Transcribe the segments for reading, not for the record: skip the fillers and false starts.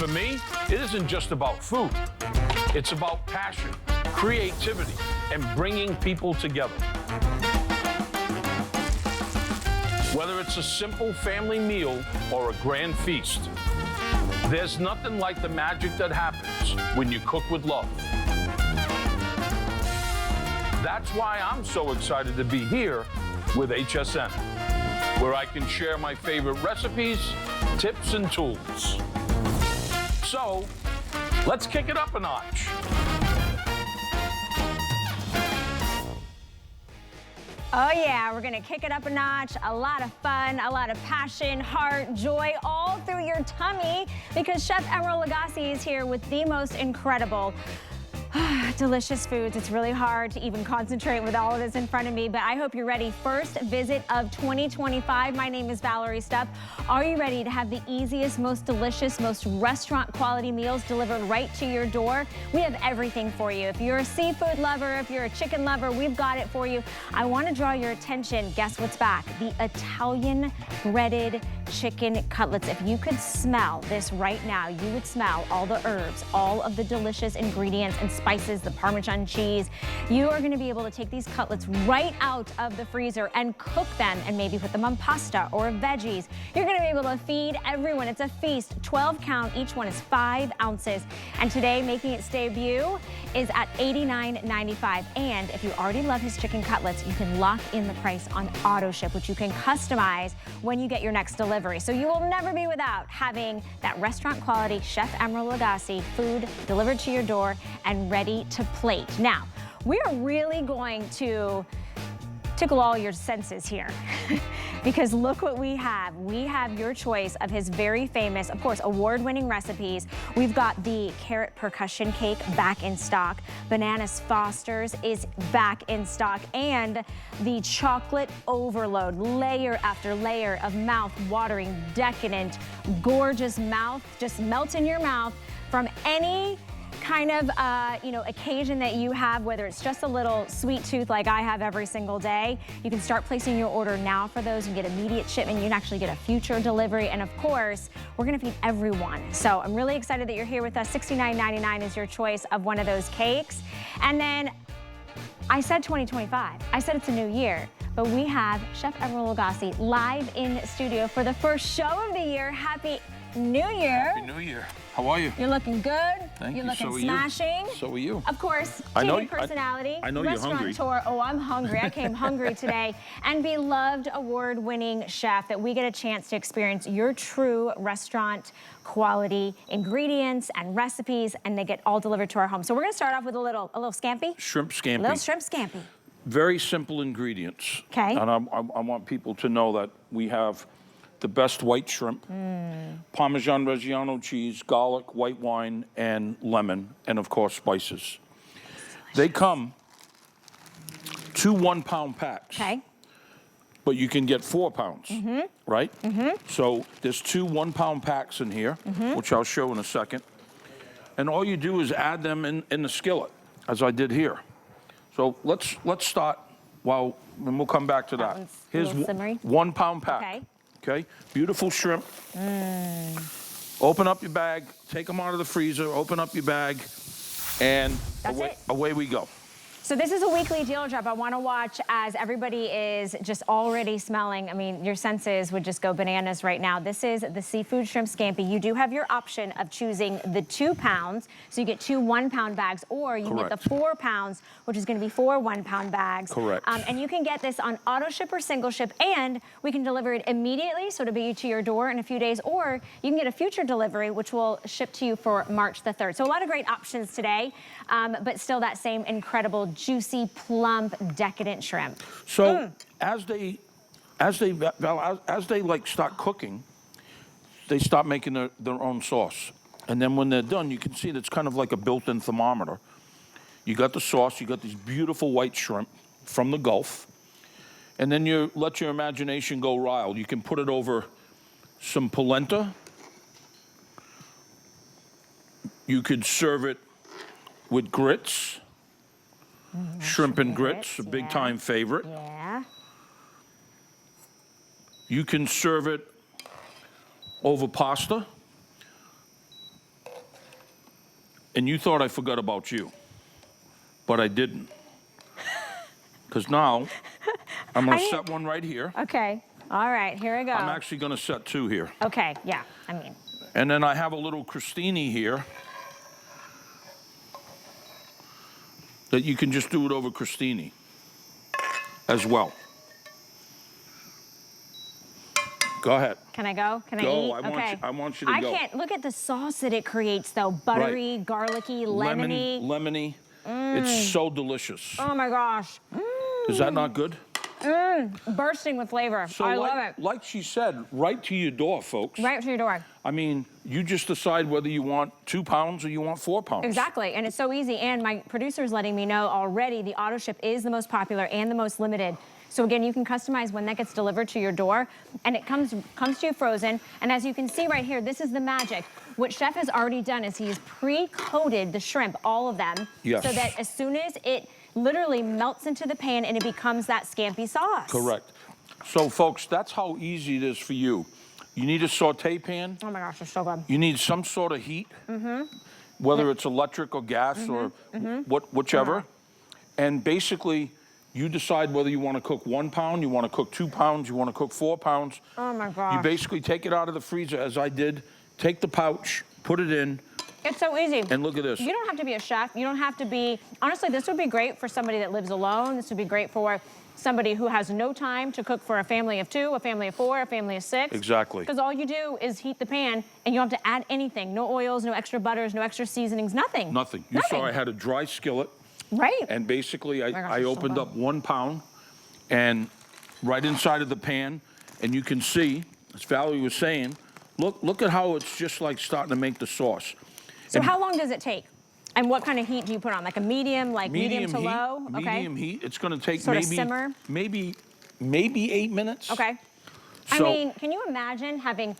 For me, it isn't just about food. It's about passion, creativity, and bringing people together. Whether it's a simple family meal or a grand feast, there's nothing like the magic that happens when you cook with love. That's why I'm so excited to be here with HSN, where I can share my favorite recipes, tips, and tools. So, let's kick it up a notch. Oh yeah, we're gonna kick it up a notch. A lot of fun, a lot of passion, heart, joy, all through your tummy, because Chef Emeril Lagasse is here with the most incredible delicious foods. It's really hard to even concentrate with all of this in front of me, but I hope you're ready. First visit of 2025. My name is Valerie Stupp. Are you ready to have the easiest, most delicious, most restaurant quality meals delivered right to your door? We have everything for you. If you're a seafood lover, if you're a chicken lover, we've got it for you. I want to draw your attention. Guess what's back? The Italian breaded chicken cutlets. If you could smell this right now, you would smell all the herbs, all of the delicious ingredients and spices, the Parmesan cheese. You are going to be able to take these cutlets right out of the freezer and cook them and maybe put them on pasta or veggies. You're going to be able to feed everyone. It's a feast. 12 count. Each one is 5 ounces. And today, making its debut is at $89.95. And if you already love his chicken cutlets, you can lock in the price on auto ship, which you can customize when you get your next delivery. So you will never be without having that restaurant quality Chef Emeril Lagasse food delivered to your door and ready to plate. Now, we are really going to tickle all your senses here because look what we have. We have your choice of his very famous, of course, award-winning recipes. We've got the carrot percussion cake back in stock. Bananas Foster's is back in stock, and the chocolate overload, layer after layer of mouth-watering, decadent, gorgeous mouth, just melts in your mouth from any kind of, occasion that you have, whether it's just a little sweet tooth like I have every single day. You can start placing your order now for those and get immediate shipment. You can actually get a future delivery. And of course, we're gonna feed everyone. So I'm really excited that you're here with us. $69.99 is your choice of one of those cakes. And then I said 2025. I said it's a new year. But we have Chef Emeril Lagasse live in studio for the first show of the year. Happy New Year. Happy New Year. How are you? You're looking good. Thank you. You're looking So are smashing. you. So are you. Of course, I know, TV personality, I know you're hungry. restaurateur. Oh, I'm hungry. I came hungry today. And beloved award-winning chef that we get a chance to experience your true restaurant quality ingredients and recipes, and they get all delivered to our home. So we're gonna start off with a little scampi. Shrimp scampi. A little shrimp scampi. Very simple ingredients. Okay. And I want people to know that we have the best white shrimp, Parmesan Reggiano cheese, garlic, white wine, and lemon, and of course spices. They come 2 1-pound packs. Okay. But you can get 4 pounds, right? So there's 2 1-pound packs in here, which I'll show in a second. And all you do is add them in the skillet, as I did here. So let's start and we'll come back to that. Here's 1-pound pack. Okay. Okay, beautiful shrimp. Open up your bag, take them out of the freezer, open up your bag, and away we go. So this is a weekly deal drop. I want to watch as everybody is just already smelling. I mean, your senses would just go bananas right now. This is the seafood shrimp scampi. You do have your option of choosing the 2 pounds. So you get 2 1-pound bags, or you get the 4 pounds, which is going to be 4 1-pound bags. Correct. And you can get this on auto ship or single ship, and we can deliver it immediately. So it'll be to your door in a few days, or you can get a future delivery, which will ship to you for March the 3rd. So a lot of great options today, but still that same incredible juicy, plump, decadent shrimp. So as they like start cooking, they start making their own sauce. And then when they're done, you can see that's kind of like a built-in thermometer. You got the sauce, you got these beautiful white shrimp from the Gulf, and then you let your imagination go wild. You can put it over some polenta. You could serve it with grits. Shrimp and grits, a big time favorite. Yeah. You can serve it over pasta. And you thought I forgot about you, but I didn't. Because now, I'm going to set one right here. Okay. All right, here we go. I'm actually going to set two here. Okay, yeah, I mean. And then I have a little crostini here that you can just do it over crostini as well. Go ahead. Can I go? Can I Go. eat? I want you to go. I can't. Look at the sauce that it creates, though. Buttery, Right. garlicky, lemony. Lemony. It's so delicious. Oh, my gosh. Is that not good? Bursting with flavor. So I love it. like she said, right to your door, folks. Right to your door. I mean, you just decide whether you want 2 pounds or you want 4 pounds. Exactly, and it's so easy. And my producer's letting me know already the auto ship is the most popular and the most limited. So again, you can customize when that gets delivered to your door, and it comes to you frozen. And as you can see right here, this is the magic. What Chef has already done is he's pre-coated the shrimp, all of them, Yes. so that as soon as it literally melts into the pan and it becomes that scampi sauce. Correct. So, folks, that's how easy it is for you. You need a saute pan. Oh my gosh, it's so good. You need some sort of heat, whether it's electric or gas or whichever. And basically, you decide whether you want to cook 1 pound, you want to cook 2 pounds, you want to cook 4 pounds. Oh my gosh. You basically take it out of the freezer, as I did, take the pouch, put it in, It's so easy. and look at this. You don't have to be a chef. You don't have to be, honestly, this would be great for somebody that lives alone. This would be great for somebody who has no time to cook for a family of 2, a family of 4, a family of 6. Exactly. Because all you do is heat the pan and you don't have to add anything. No oils, no extra butters, no extra seasonings, nothing. Nothing. You saw I had a dry skillet. Right. And basically, I gosh, it's so opened good. up 1 pound and right inside of the pan, and you can see, as Valerie was saying, look at how it's just like starting to make the sauce. So And how long does it take? And what kind of heat do you put on? Like a medium, medium to heat, low? Okay. Medium heat. It's going to take Sort of simmer? maybe 8 minutes. Okay. I So- mean, can you imagine having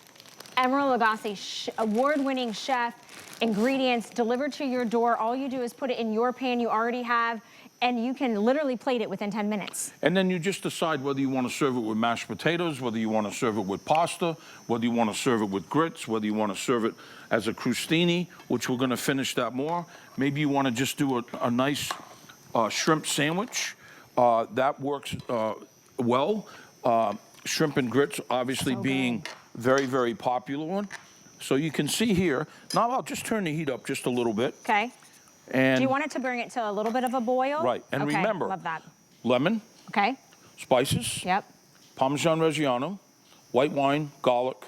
Emeril Lagasse, award-winning chef, ingredients delivered to your door? All you do is put it in your pan you already have, and you can literally plate it within 10 minutes. And then you just decide whether you want to serve it with mashed potatoes, whether you want to serve it with pasta, whether you want to serve it with grits, whether you want to serve it as a crostini, which we're going to finish that more. Maybe you want to just do a nice shrimp sandwich. That works well. Shrimp and grits obviously So being very, very popular one. So you can see here, now I'll just turn the heat up just a little bit. Okay. And Do you want it to bring it to a little bit of a boil? Right, and Okay, remember, love that. lemon, Okay. spices, Yep. Parmesan Reggiano, white wine, garlic,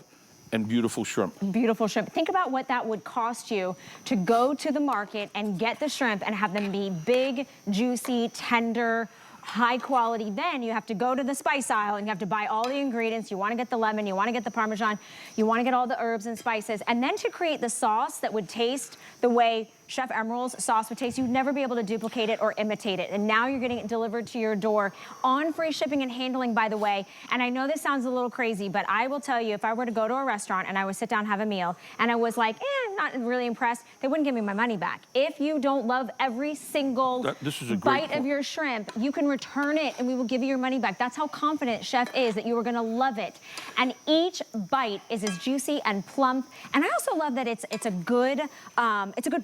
and beautiful shrimp. Beautiful shrimp. Think about what that would cost you to go to the market and get the shrimp and have them be big, juicy, tender, high quality. Then you have to go to the spice aisle and you have to buy all the ingredients. You want to get the lemon, you want to get the Parmesan, you want to get all the herbs and spices. And then to create the sauce that would taste the way Chef Emeril's sauce would taste, you'd never be able to duplicate it or imitate it. And now you're getting it delivered to your door on free shipping and handling, by the way. And I know this sounds a little crazy, but I will tell you, if I were to go to a restaurant and I would sit down and have a meal and I was like, not really impressed, they wouldn't give me my money back. If you don't love every single This is a great bite of point. your shrimp, you can return it and we will give you your money back. That's how confident Chef is that you are gonna love it. And each bite is as juicy and plump. And I also love that it's a good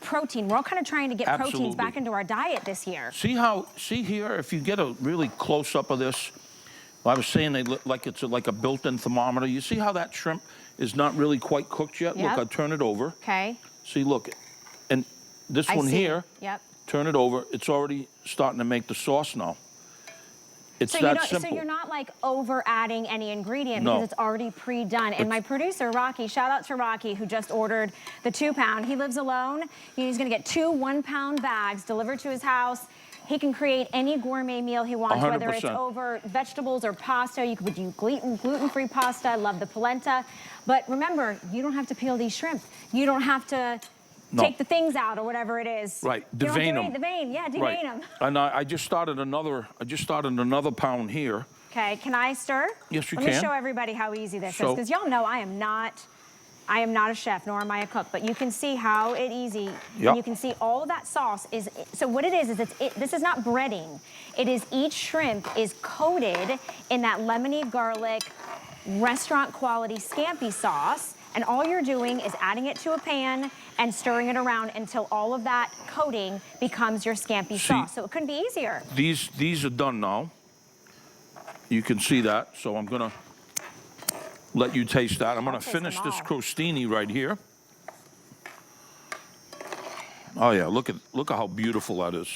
protein. We're all kind of trying to get proteins Absolutely. back into our diet this year. See here, if you get a really close up of this, I was saying they look like it's like a built-in thermometer. You see how that shrimp is not really quite cooked yet? Yep. Look, I'll turn it over. Okay. See, look, and this I one see. here, Yep. turn it over. It's already starting to make the sauce now. It's So, that simple. so you're not like over adding any ingredient No. because it's already pre-done. And my producer, Rocky, shout out to Rocky, who just ordered the 2 pound. He lives alone. He's gonna get 2 1-pound bags delivered to his house. He can create any gourmet meal he wants, whether it's 100%. over vegetables or pasta. You could do gluten-free pasta. I love the polenta. But remember, you don't have to peel these shrimp. You don't have to take the things out or whatever it is. Right, You don't have to devein 'em. eat the vein, yeah, devein Right. them. And I just started another pound here. Okay, can I stir? Yes, you Let me can. show everybody how easy this is, So- because y'all know I am not a chef, nor am I a cook, but you can see how easy, Yep. and you can see all of that sauce is, so what it is this is not breading. It is each shrimp is coated in that lemony garlic, restaurant quality scampi sauce, And all you're doing is adding it to a pan and stirring it around until all of that coating becomes your scampi sauce. So it couldn't be easier. These are done now. You can see that. So I'm gonna let you taste that. I'm gonna finish this crostini right here. Oh yeah, look at how beautiful that is.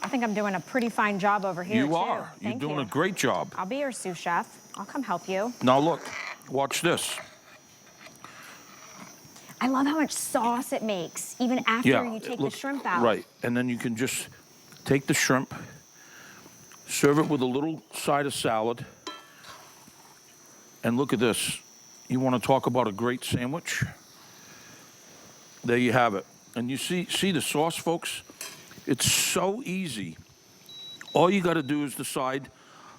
I think I'm doing a pretty fine job over here. You are. You're doing a great job. I'll be your sous chef. I'll come help you. Now look, watch this. I love how much sauce it makes, even after you take the shrimp out. Right, and then you can just take the shrimp, serve it with a little side of salad, and look at this. You want to talk about a great sandwich? There you have it. And you see the sauce, folks? It's so easy. All you got to do is decide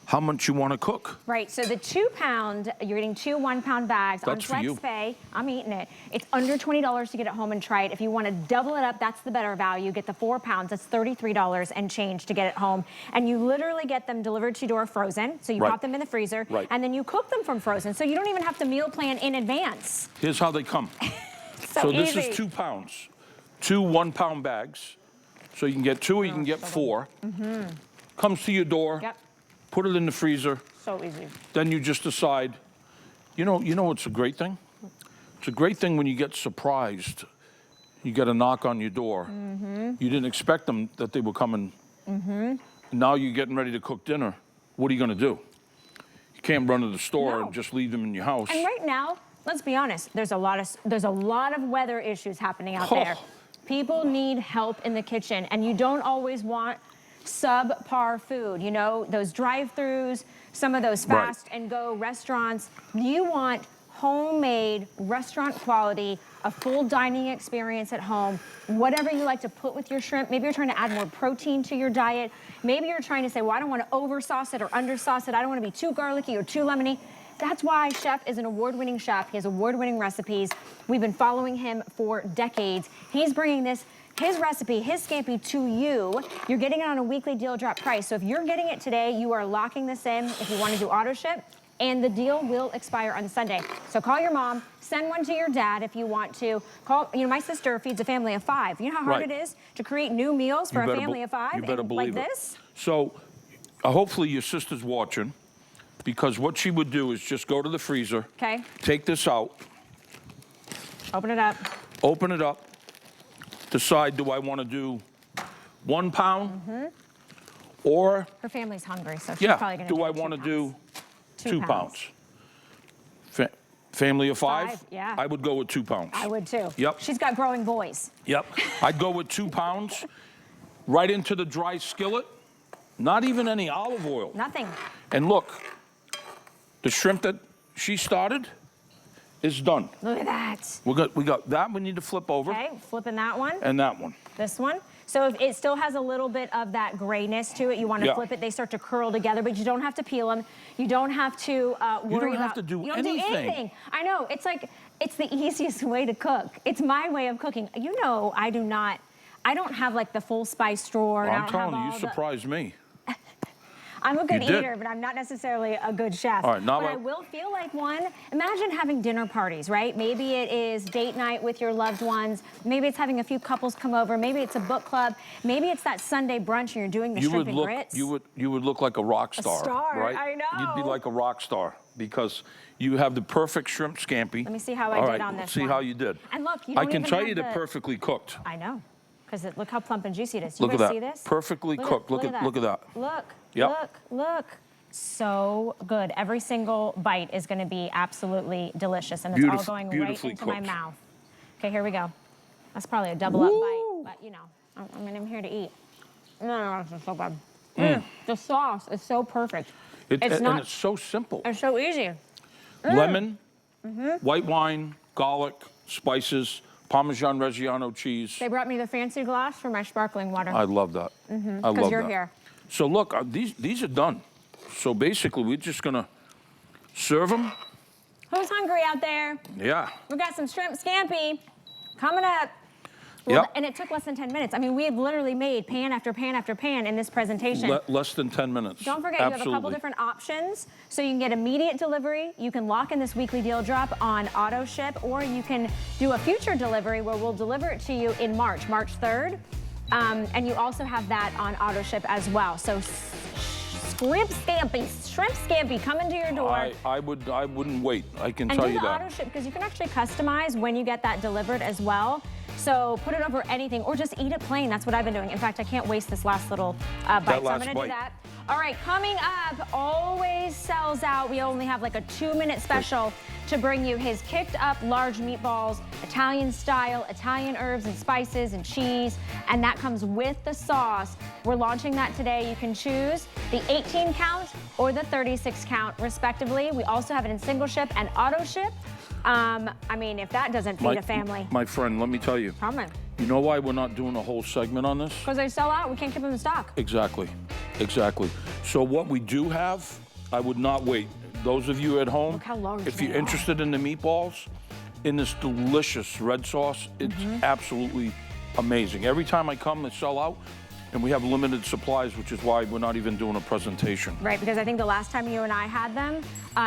how much you want to cook. Right, so the 2 pound, you're getting 2 1-pound bags on FlexPay. I'm eating it. It's under $20 to get it home and try it. If you want to double it up, that's the better value. Get the 4 pounds, that's $33 and change to get it home. And you literally get them delivered to your door frozen. So you pop them in the freezer, and then you cook them from frozen. So you don't even have to meal plan in advance. Here's how they come. So this is 2 pounds, 2 1-pound bags. So you can get 2 or you can get 4. Comes to your door. Put it in the freezer. So easy. Then you just decide, you know what's a great thing? It's a great thing when you get surprised. You get a knock on your door. You didn't expect them that they were coming. Now you're getting ready to cook dinner. What are you going to do? You can't run to the store and just leave them in your house. And right now, let's be honest, there's a lot of weather issues happening out there. People need help in the kitchen, and you don't always want subpar food, you know, those drive-throughs, some of those fast and go restaurants. You want homemade restaurant quality, a full dining experience at home, whatever you like to put with your shrimp. Maybe you're trying to add more protein to your diet. Maybe you're trying to say, well, I don't want to over sauce it or under sauce it. I don't want to be too garlicky or too lemony. That's why Chef is an award-winning chef. He has award-winning recipes. We've been following him for decades. He's bringing his recipe, his scampi to you. You're getting it on a weekly deal drop price. So if you're getting it today, you are locking this in if you want to do auto ship, and the deal will expire on Sunday. So call your mom, send one to your dad if you want to. Call, my sister feeds a family of 5. You know how hard it is to create new meals for a family of 5? You better believe like this? So hopefully your sister's watching, because what she would do is just go to the freezer, take this out, open it up, decide, do I want to do 1 pound or... Her family's hungry, so she's probably going to do I want to do 2 pounds? Family of 5? Yeah. I would go with 2 pounds. I would too. Yep. She's got growing boys. Yep. I'd go with 2 pounds, right into the dry skillet, not even any olive oil. Nothing. And look, the shrimp that she started is done. Look at that. We got that we need to flip over. Okay, flipping that one. And that one. This one. So if it still has a little bit of that grayness to it, you want to flip it, they start to curl together, but you don't have to peel them. You don't have to worry about... You don't have to do anything. You don't do anything. I know, it's like, it's the easiest way to cook. It's my way of cooking. You know, I don't have like the full spice drawer. Well, I'm telling you, you surprised me. I'm a good eater, but I'm not necessarily a good chef. All right, now but I will feel like one. Imagine having dinner parties, right? Maybe it is date night with your loved ones. Maybe it's having a few couples come over. Maybe it's a book club. Maybe it's that Sunday brunch and you're doing the shrimp and grits. You would look like a rock star. A star, right? I know. You'd be like a rock star because you have the perfect shrimp scampi. Let me see how I did on this let's see how you did. And look, you don't I can even tell have you they're perfectly cooked. I know, because look how plump and juicy it is. Look You at guys that. see this? Perfectly cooked. Look at that. Look, Yep. look. So good. Every single bite is going to be absolutely delicious, and it's all going right into my mouth. Okay, here we go. That's probably a double up bite, but I'm here to eat. No, it's so good. The sauce is so perfect. And it's so simple. It's so easy. Lemon, white wine, garlic, spices, Parmesan Reggiano cheese. They brought me the fancy glass for my sparkling water. I love that. I love that. Because you're here. So look, these are done. So basically, we're just gonna serve them. Who's hungry out there? Yeah. We got some shrimp scampi coming up. Well, Yep. and it took less than 10 minutes. I mean, we have literally made pan after pan after pan in this presentation. Less than 10 minutes. Don't forget, Absolutely. you have a couple different options. So you can get immediate delivery. You can lock in this weekly deal drop on auto ship, or you can do a future delivery where we'll deliver it to you in March 3rd. And you also have that on auto ship as well. So shrimp scampi coming to your door. I wouldn't wait. I can And tell do you the that. auto ship, because you can actually customize when you get that delivered as well. So put it over anything, or just eat it plain. That's what I've been doing. In fact, I can't waste this last little bite, so I'm last gonna bite. do that. All right, coming up, always sells out. We only have like a 2-minute special to bring you his kicked up large meatballs, Italian style, Italian herbs and spices and cheese, and that comes with the sauce. We're launching that today. You can choose the 18 count or the 36 count respectively. We also have it in single ship and auto ship. I mean, if that doesn't feed a family. My friend, let me tell you. Comment. You know why we're not doing a whole segment on this? Because they sell out, we can't keep them in stock. Exactly. So what we do have, I would not wait. Those of you at home, Look how large if they you're interested in the meatballs, in this delicious red sauce, it's absolutely amazing. Every time I come, they sell out, and we have limited supplies, which is why we're not even doing a presentation. Right, because I think the last time you and I had them,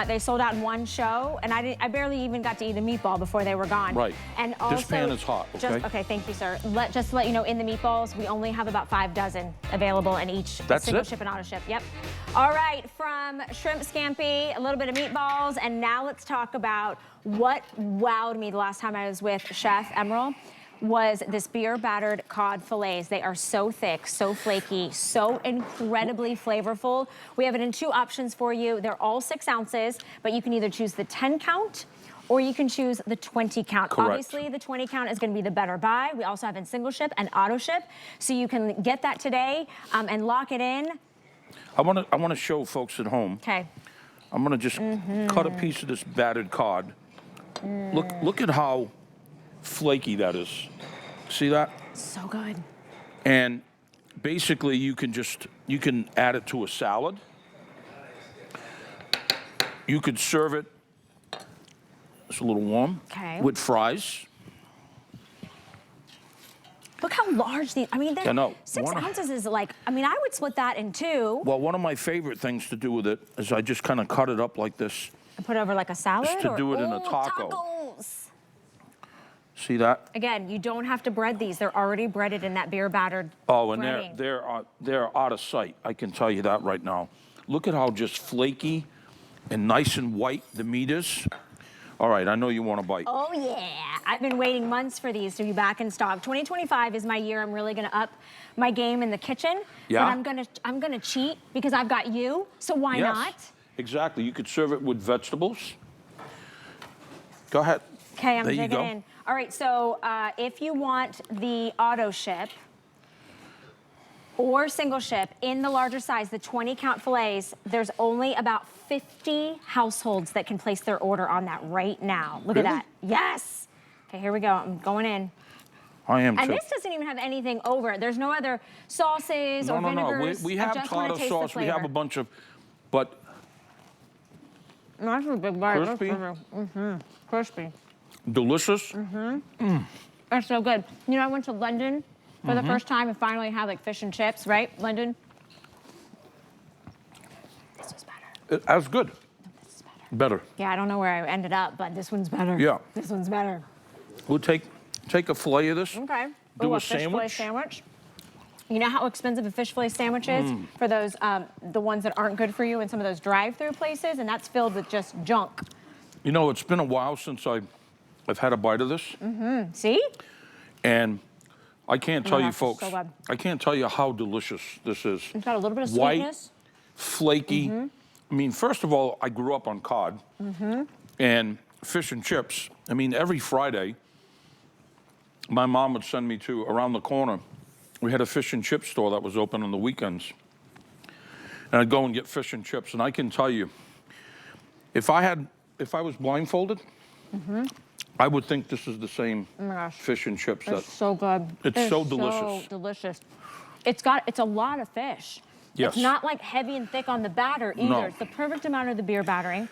they sold out in one show, and I barely even got to eat a meatball before they were gone. Right. And also, This pan is hot, okay? Okay, thank you, sir. Just to let you know, in the meatballs, we only have about 5 dozen available in each That's single it? ship and auto ship. Yep. All right, from shrimp scampi, a little bit of meatballs, and now let's talk about what wowed me the last time I was with Chef Emeril. Was this beer battered cod fillets. They are so thick, so flaky, so incredibly flavorful. We have it in 2 options for you. They're all 6 ounces, but you can either choose the 10 count or you can choose the 20 count. Correct. Obviously, the 20 count is gonna be the better buy. We also have in single ship and auto ship, so you can get that today and lock it in. I wanna show folks at home. Okay. I'm gonna just cut a piece of this battered cod. Look at how flaky that is. See that? So good. And basically you can add it to a salad. You could serve it, it's a little warm, Okay. with fries. Look how large these, I mean, I know. 6 ounces is like, I mean, I would split that in 2. Well, one of my favorite things to do with it is I just kind of cut it up like this. And put it over like a salad? Just to do it in a Ooh, taco. Tacos. See that? Again, you don't have to bread these. They're already breaded in that beer battered Oh, and breading. they're out of sight. I can tell you that right now. Look at how just flaky and nice and white the meat is. All right, I know you want a bite. Oh yeah, I've been waiting months for these to be back in stock. 2025 is my year. I'm really gonna up my game in the kitchen. Yeah? But I'm gonna cheat because I've got you, so why Yes, not? exactly. You could serve it with vegetables. Go ahead. Okay, I'm There you digging go. in. All right, so if you want the auto ship or single ship in the larger size, the 20 count fillets, there's only about 50 households that can place their order on that right now. Look Really? at that. Yes. Okay, here we go. I'm going in. I am And too. this doesn't even have anything over it. There's no other sauces or No. vinegars. We I have just wanna tartar taste the sauce. We have flavor. a bunch of, but That's a big bite. Crispy? Mm-hmm. Crispy. delicious. That's so good. You know, I went to London for the first time and finally had like fish and chips, right? London. This was better. As good. This is better. Better. Yeah, I don't know where I ended up, but this one's better. Yeah. This one's better. We'll take a fillet of this. Okay. Do Ooh, a fish fillet sandwich. sandwich. You know how expensive a fish fillet sandwich is for those, the ones that aren't good for you in some of those drive-through places, and that's filled with just junk. You know, it's been a while since I've had a bite of this, See? and I can't tell you, gosh, it's folks. so good. I can't tell you how delicious this is. It's got a little bit of White, sweetness. flaky. I mean, first of all, I grew up on cod and fish and chips. I mean, every Friday, my mom would send me to around the corner. We had a fish and chip store that was open on the weekends. And I'd go and get fish and chips. And I can tell you, if I was blindfolded, I would think this is the same Oh my gosh. fish and chips. It's so good. It's so delicious. So delicious. It's a lot of fish. Yes. It's not like heavy and thick on the batter either. No. It's the perfect amount of the beer battering.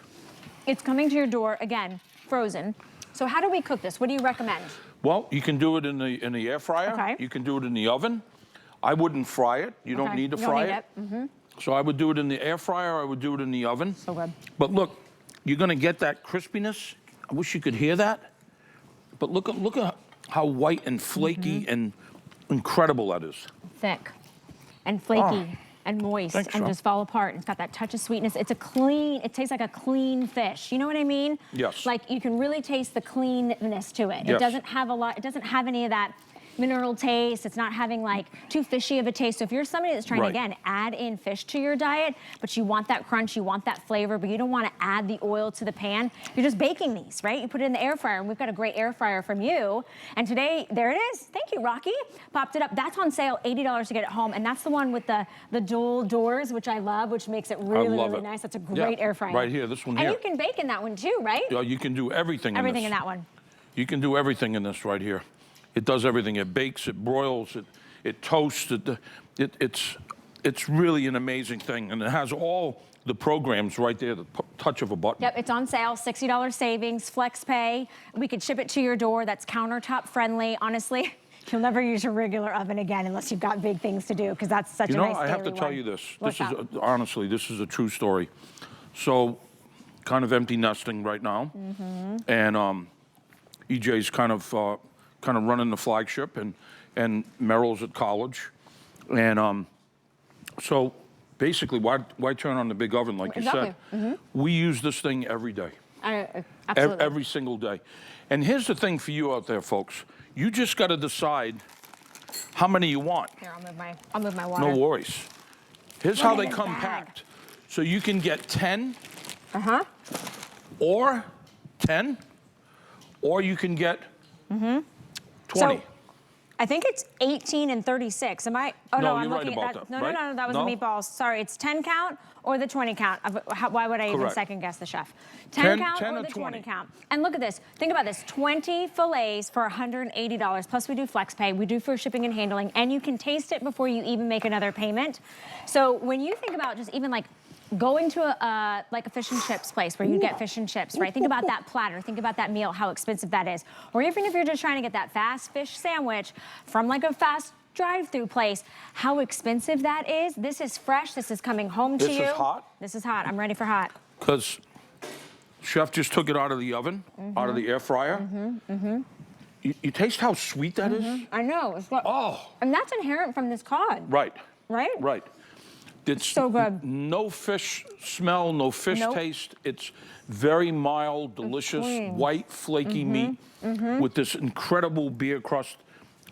It's coming to your door, again, frozen. So how do we cook this? What do you recommend? Well, you can do it in the air fryer. Okay. You can do it in the oven. I wouldn't fry it. You don't need to fry it. Mm-hmm. So I would do it in the air fryer. I would do it in the oven. So good. But look, you're going to get that crispiness. I wish you could hear that. But look at how white and flaky and incredible that is. Thick and flaky and moist Thanks, and Sean. just fall apart. It's got that touch of sweetness. It's a clean, it tastes like a clean fish. You know what I mean? Yes. Like you can really taste the cleanness to it. Yes. It doesn't have a lot, it doesn't have any of that mineral taste. It's not having like too fishy of a taste. So if you're somebody that's trying to, again, add in fish to your diet, but you want that crunch, you want that flavor, but you don't want to add the oil to the pan, you're just baking these, right? You put it in the air fryer, and we've got a great air fryer from you. And today, there it is. Thank you, Rocky. Popped it up. That's on sale, $80 to get it home. And that's the one with the dual doors, which I love, which makes it really, really nice. That's a great air fryer. Right here, this one here. And you can bake in that one too, right? Yeah, you can do everything Everything in in this. that one. You can do everything in this right here. It does everything. It bakes, it broils, it toasts. It's really an amazing thing. And it has all the programs right there, the touch of a button. Yep, it's on sale, $60 savings, flex pay. We could ship it to your door. That's countertop friendly. Honestly, you'll never use your regular oven again unless you've got big things to do, because that's such a nice I have to daily tell one. you this. What's This is up? honestly, this is a true story. So, kind of empty nesting right now, and EJ's kind of running the flagship, and Meryl's at college, and so basically, why turn on the big oven like you said? We use this thing every day, Absolutely. every single day. And here's the thing for you out there, folks. You just got to decide how many you want. Here, I'll move my water. No worries. Here's Look how at they this come bag. packed. So you can get 10 Uh-huh. or 10, or you can get 20. So, I think it's 18 and 36. Am I? Oh, No, I'm you're right looking about at that, No, right? no, that was No? the meatballs. Sorry, it's 10 count or the 20 count. Why would I even Correct. second guess the chef? 10 count 10 or or the 20. 20 count. And look at this. Think about this. 20 fillets for $180. Plus we do flex pay. We do for shipping and handling. And you can taste it before you even make another payment. So when you think about just even like going to a fish and chips place where you get fish and chips, right? Think about that platter. Think about that meal, how expensive that is. Or even if you're just trying to get that fast fish sandwich from like a fast drive-through place, how expensive that is. This is fresh. This is coming home to you. This is hot? This is hot. I'm ready for hot. Because chef just took it out of the oven, out of the air fryer. You taste how sweet that is? I know. It's got, Oh, and that's inherent from this cod, right, right? right. It's So good. No fish smell, no fish Nope. taste. It's very mild, delicious, clean. white, flaky meat with this incredible beer crust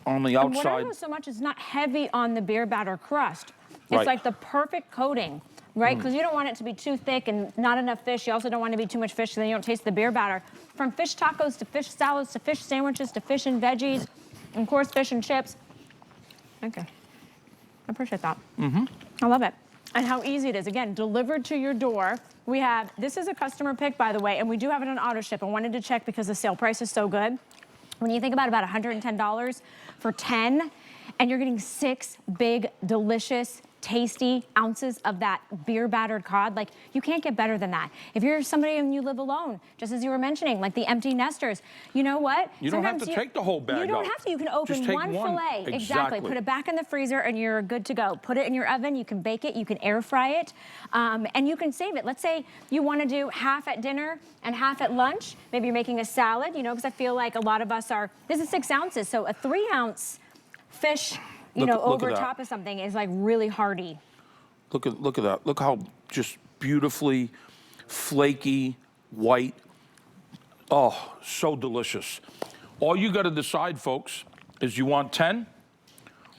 on the And what I outside. love so much is not heavy on the beer batter crust. It's Right. like the perfect coating, right? Because you don't want it to be too thick and not enough fish. You also don't want it to be too much fish, so then you don't taste the beer batter. From fish tacos to fish salads to fish sandwiches to fish and veggies, and of course fish and chips. Okay, I appreciate that. I love it. And how easy it is. Again, delivered to your door. We have, this is a customer pick, by the way, and we do have it on auto ship. I wanted to check because the sale price is so good. When you think about $110 for 10, and you're getting 6 big, delicious, tasty ounces of that beer battered cod, like you can't get better than that. If you're somebody and you live alone, just as you were mentioning, like the empty nesters, you know what? You don't have Sometimes to take the whole bag You don't out. have to. You can open Just take one one. fillet. Exactly. Exactly. Put it back in the freezer and you're good to go. Put it in your oven. You can bake it. You can air fry it. And you can save it. Let's say you want to do half at dinner and half at lunch. Maybe you're making a salad, you know, because I feel like a lot of us are, this is 6 ounces. So a 3-ounce fish, Look over at that. top of something is like really hearty. Look at that. Look how just beautifully flaky, white. Oh, so delicious. All you got to decide, folks, is you want 10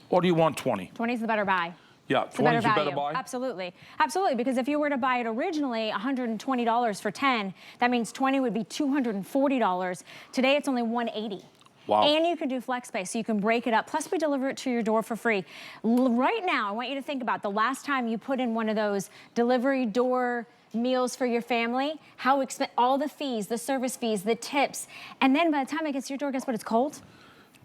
or do you want 20? 20 is the better buy. Yeah, It's a better 20 is the better value. buy. Absolutely. Absolutely. Because if you were to buy it originally $120 for 10, that means 20 would be $240. Today it's only $180. Wow. And you can do flex pay, so you can break it up. Plus, we deliver it to your door for free. Right now, I want you to think about the last time you put in one of those delivery door meals for your family, how all the fees, the service fees, the tips, and then by the time it gets to your door, guess what? It's cold.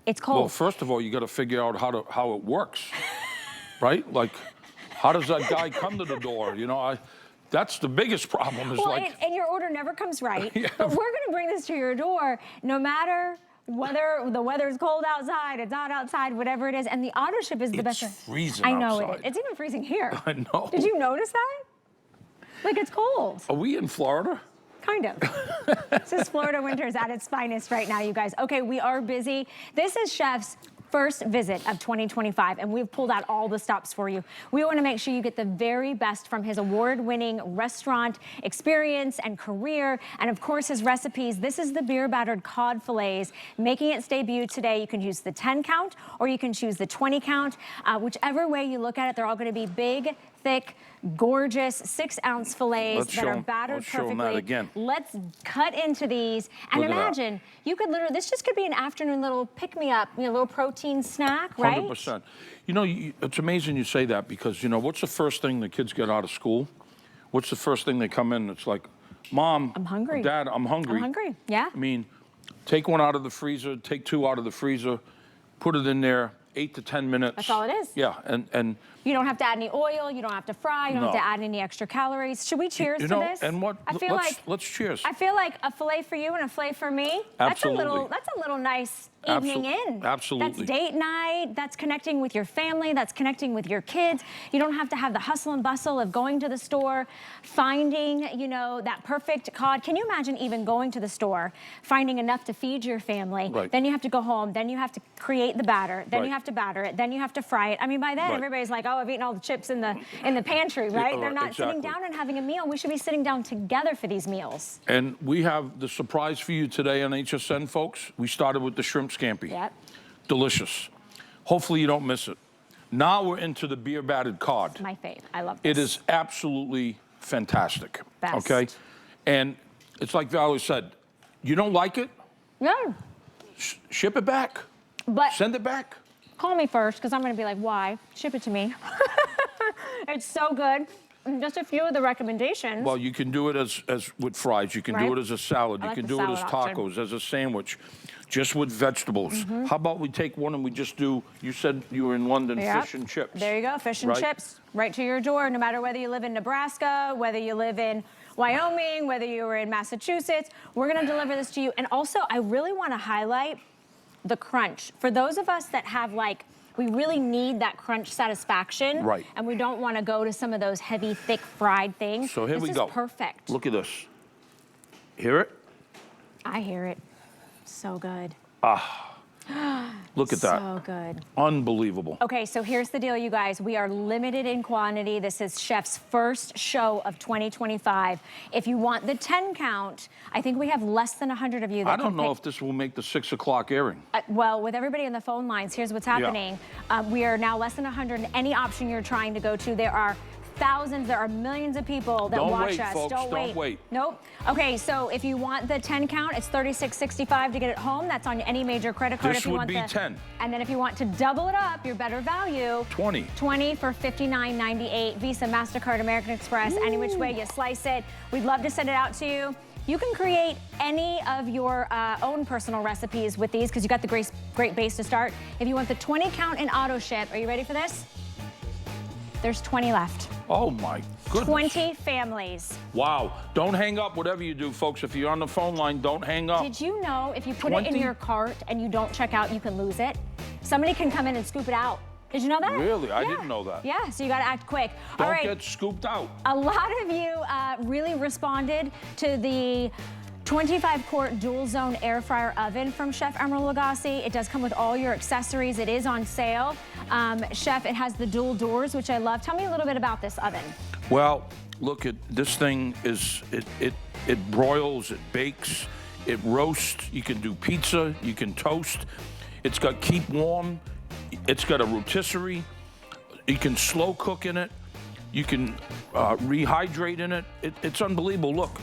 It's cold. Well, first of all, you got to figure out how it works, right? Like, how does that guy come to the door? You know, That's the biggest problem is Well, and your order never comes right. Yeah. But we're going to bring this to your door no matter whether the weather's cold outside, it's hot outside, whatever it is. And the auto ship is the best. It's freezing I know outside. it is. It's even freezing here. I know. Did you notice that? Like, it's cold. Are we in Florida? Kind of. This is Florida winters at its finest right now, you guys. Okay, we are busy. This is Chef's first visit of 2025, and we've pulled out all the stops for you. We want to make sure you get the very best from his award-winning restaurant experience and career, and of course his recipes. This is the beer-battered cod fillets, making its debut today. You can use the 10 count or you can choose the 20 count. Whichever way you look at it, they're all going to be big, thick, gorgeous 6-ounce fillets that are battered Let's show 'em perfectly. that again. Let's cut into these and Look at that. imagine you could literally, this just could be an afternoon little pick-me-up, you know, little protein snack, right? 100%. You know, it's amazing you say that because, you know, what's the first thing the kids get out of school? What's the first thing they come in? It's like, Mom, I'm hungry. Dad, I'm hungry. I'm hungry, yeah. I mean, take one out of the freezer, take 2 out of the freezer, put it in there, 8 to 10 minutes. That's all it is. Yeah, and You don't have to add any oil, you don't have to fry, you don't have No. to add any extra calories. Should we cheers you to know, this? and what? I feel let's cheers. I feel like a filet for you and a filet for me. Absolutely. That's a little nice evening in. Absolutely. That's date night, that's connecting with your family, that's connecting with your kids. You don't have to have the hustle and bustle of going to the store, finding, you know, that perfect cod. Can you imagine even going to the store, finding enough to feed your family? Right. Then you have to go home, then you have to create the batter, then Right. you have to batter it, then you have to fry it. I mean, by then Right. everybody's like, oh, I've eaten all the chips in the pantry, right? They're not sitting exactly. down and having a meal. We should be sitting down together for these meals. And we have the surprise for you today on HSN, folks. We started with the shrimp scampi. Yep. Delicious. Hopefully you don't miss it. Now we're into the beer battered cod. My fave. I love this. It is absolutely fantastic. Best. Okay? And it's like Valerie said, you don't like it? Yeah. Ship it back. But Send it back. call me first, because I'm going to be like, why? Ship it to me. It's so good. And just a few of the recommendations. Well, you can do it as with fries. You can do Right. it as a salad. I You like can the do it as salad option. tacos, as a sandwich, just with vegetables. How about we take one and we just do, you said you were in London, Yep. fish and chips. There you go, fish and Right? chips, right to your door, no matter whether you live in Nebraska, whether you live in Wyoming, whether you were in Massachusetts, we're gonna deliver this to you. And also, I really wanna highlight the crunch. For those of us that have we really need that crunch satisfaction. Right. And we don't wanna go to some of those heavy, thick fried things. So here we go. This is perfect. Look at this. Hear it? I hear it. So good. Look at that. So good. Unbelievable. Okay, so here's the deal, you guys. We are limited in quantity. This is Chef's first show of 2025. If you want the 10 count, I think we have less than 100 of you that I don't can know pick. if this will make the 6 o'clock airing. Well, with everybody on the phone lines, here's what's happening. We are now less than 100 in any option you're trying to go to. There are thousands, there are millions of people that Don't watch wait, us. folks, don't wait. Nope. Okay, so if you want the 10 count, it's $36.65 to get it home. That's on any major credit card. This if you would want be the 10. And then if you want to double it up, your better value. 20. 20 for $59.98. Visa, MasterCard, American Express, any which way you slice it. We'd love to send it out to you. You can create any of your own personal recipes with these because you got the great base to start. If you want the 20 count in auto ship, are you ready for this? There's 20 left. Oh my goodness. 20 families. Wow. Don't hang up, whatever you do, folks. If you're on the phone line, don't hang up. Did you know if you put it in 20? your cart and you don't check out, you can lose it? Somebody can come in and scoop it out. Did you know that? Really? I Yeah. didn't know that. Yeah, so you gotta act quick. Don't All right. get scooped out. A lot of you really responded to the 25-quart dual zone air fryer oven from Chef Emeril Lagasse. It does come with all your accessories. It is on sale. Chef, it has the dual doors, which I love. Tell me a little bit about this oven. Well, look at this thing is it broils, it bakes, it roasts. You can do pizza, you can toast. It's got keep warm. It's got a rotisserie. You can slow cook in it. You can rehydrate in it. It's unbelievable. Look.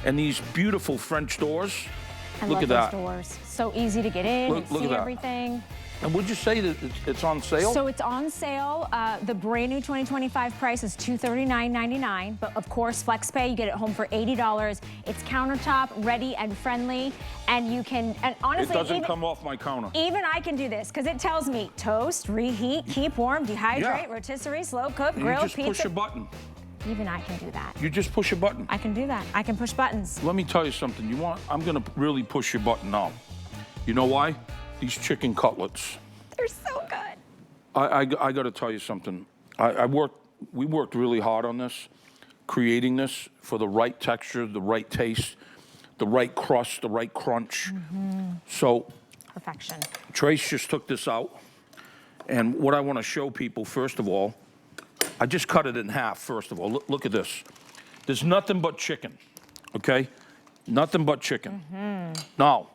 And these beautiful French doors. I Look love at those that. doors. So easy to get in Look and at see that. everything. And would you say that it's on sale? So it's on sale. The brand new 2025 price is $239.99. But of course, FlexPay, you get it home for $80. It's countertop, ready and friendly. And you can, and honestly, it doesn't come off my counter. even I can do this because it tells me toast, reheat, keep warm, dehydrate, Yeah. rotisserie, slow cook, And grill, you just pizza. push a button. Even I can do that. You just push a button. I can do that. I can push buttons. Let me tell you something. I'm gonna really push your button now. You know why? These chicken cutlets. They're so good. I got to tell you something. We worked really hard on this, creating this for the right texture, the right taste, the right crust, the right crunch. So Perfection. Trace just took this out. And what I want to show people, first of all, I just cut it in half, first of all. Look at this. There's nothing but chicken, okay? Nothing but chicken. Now,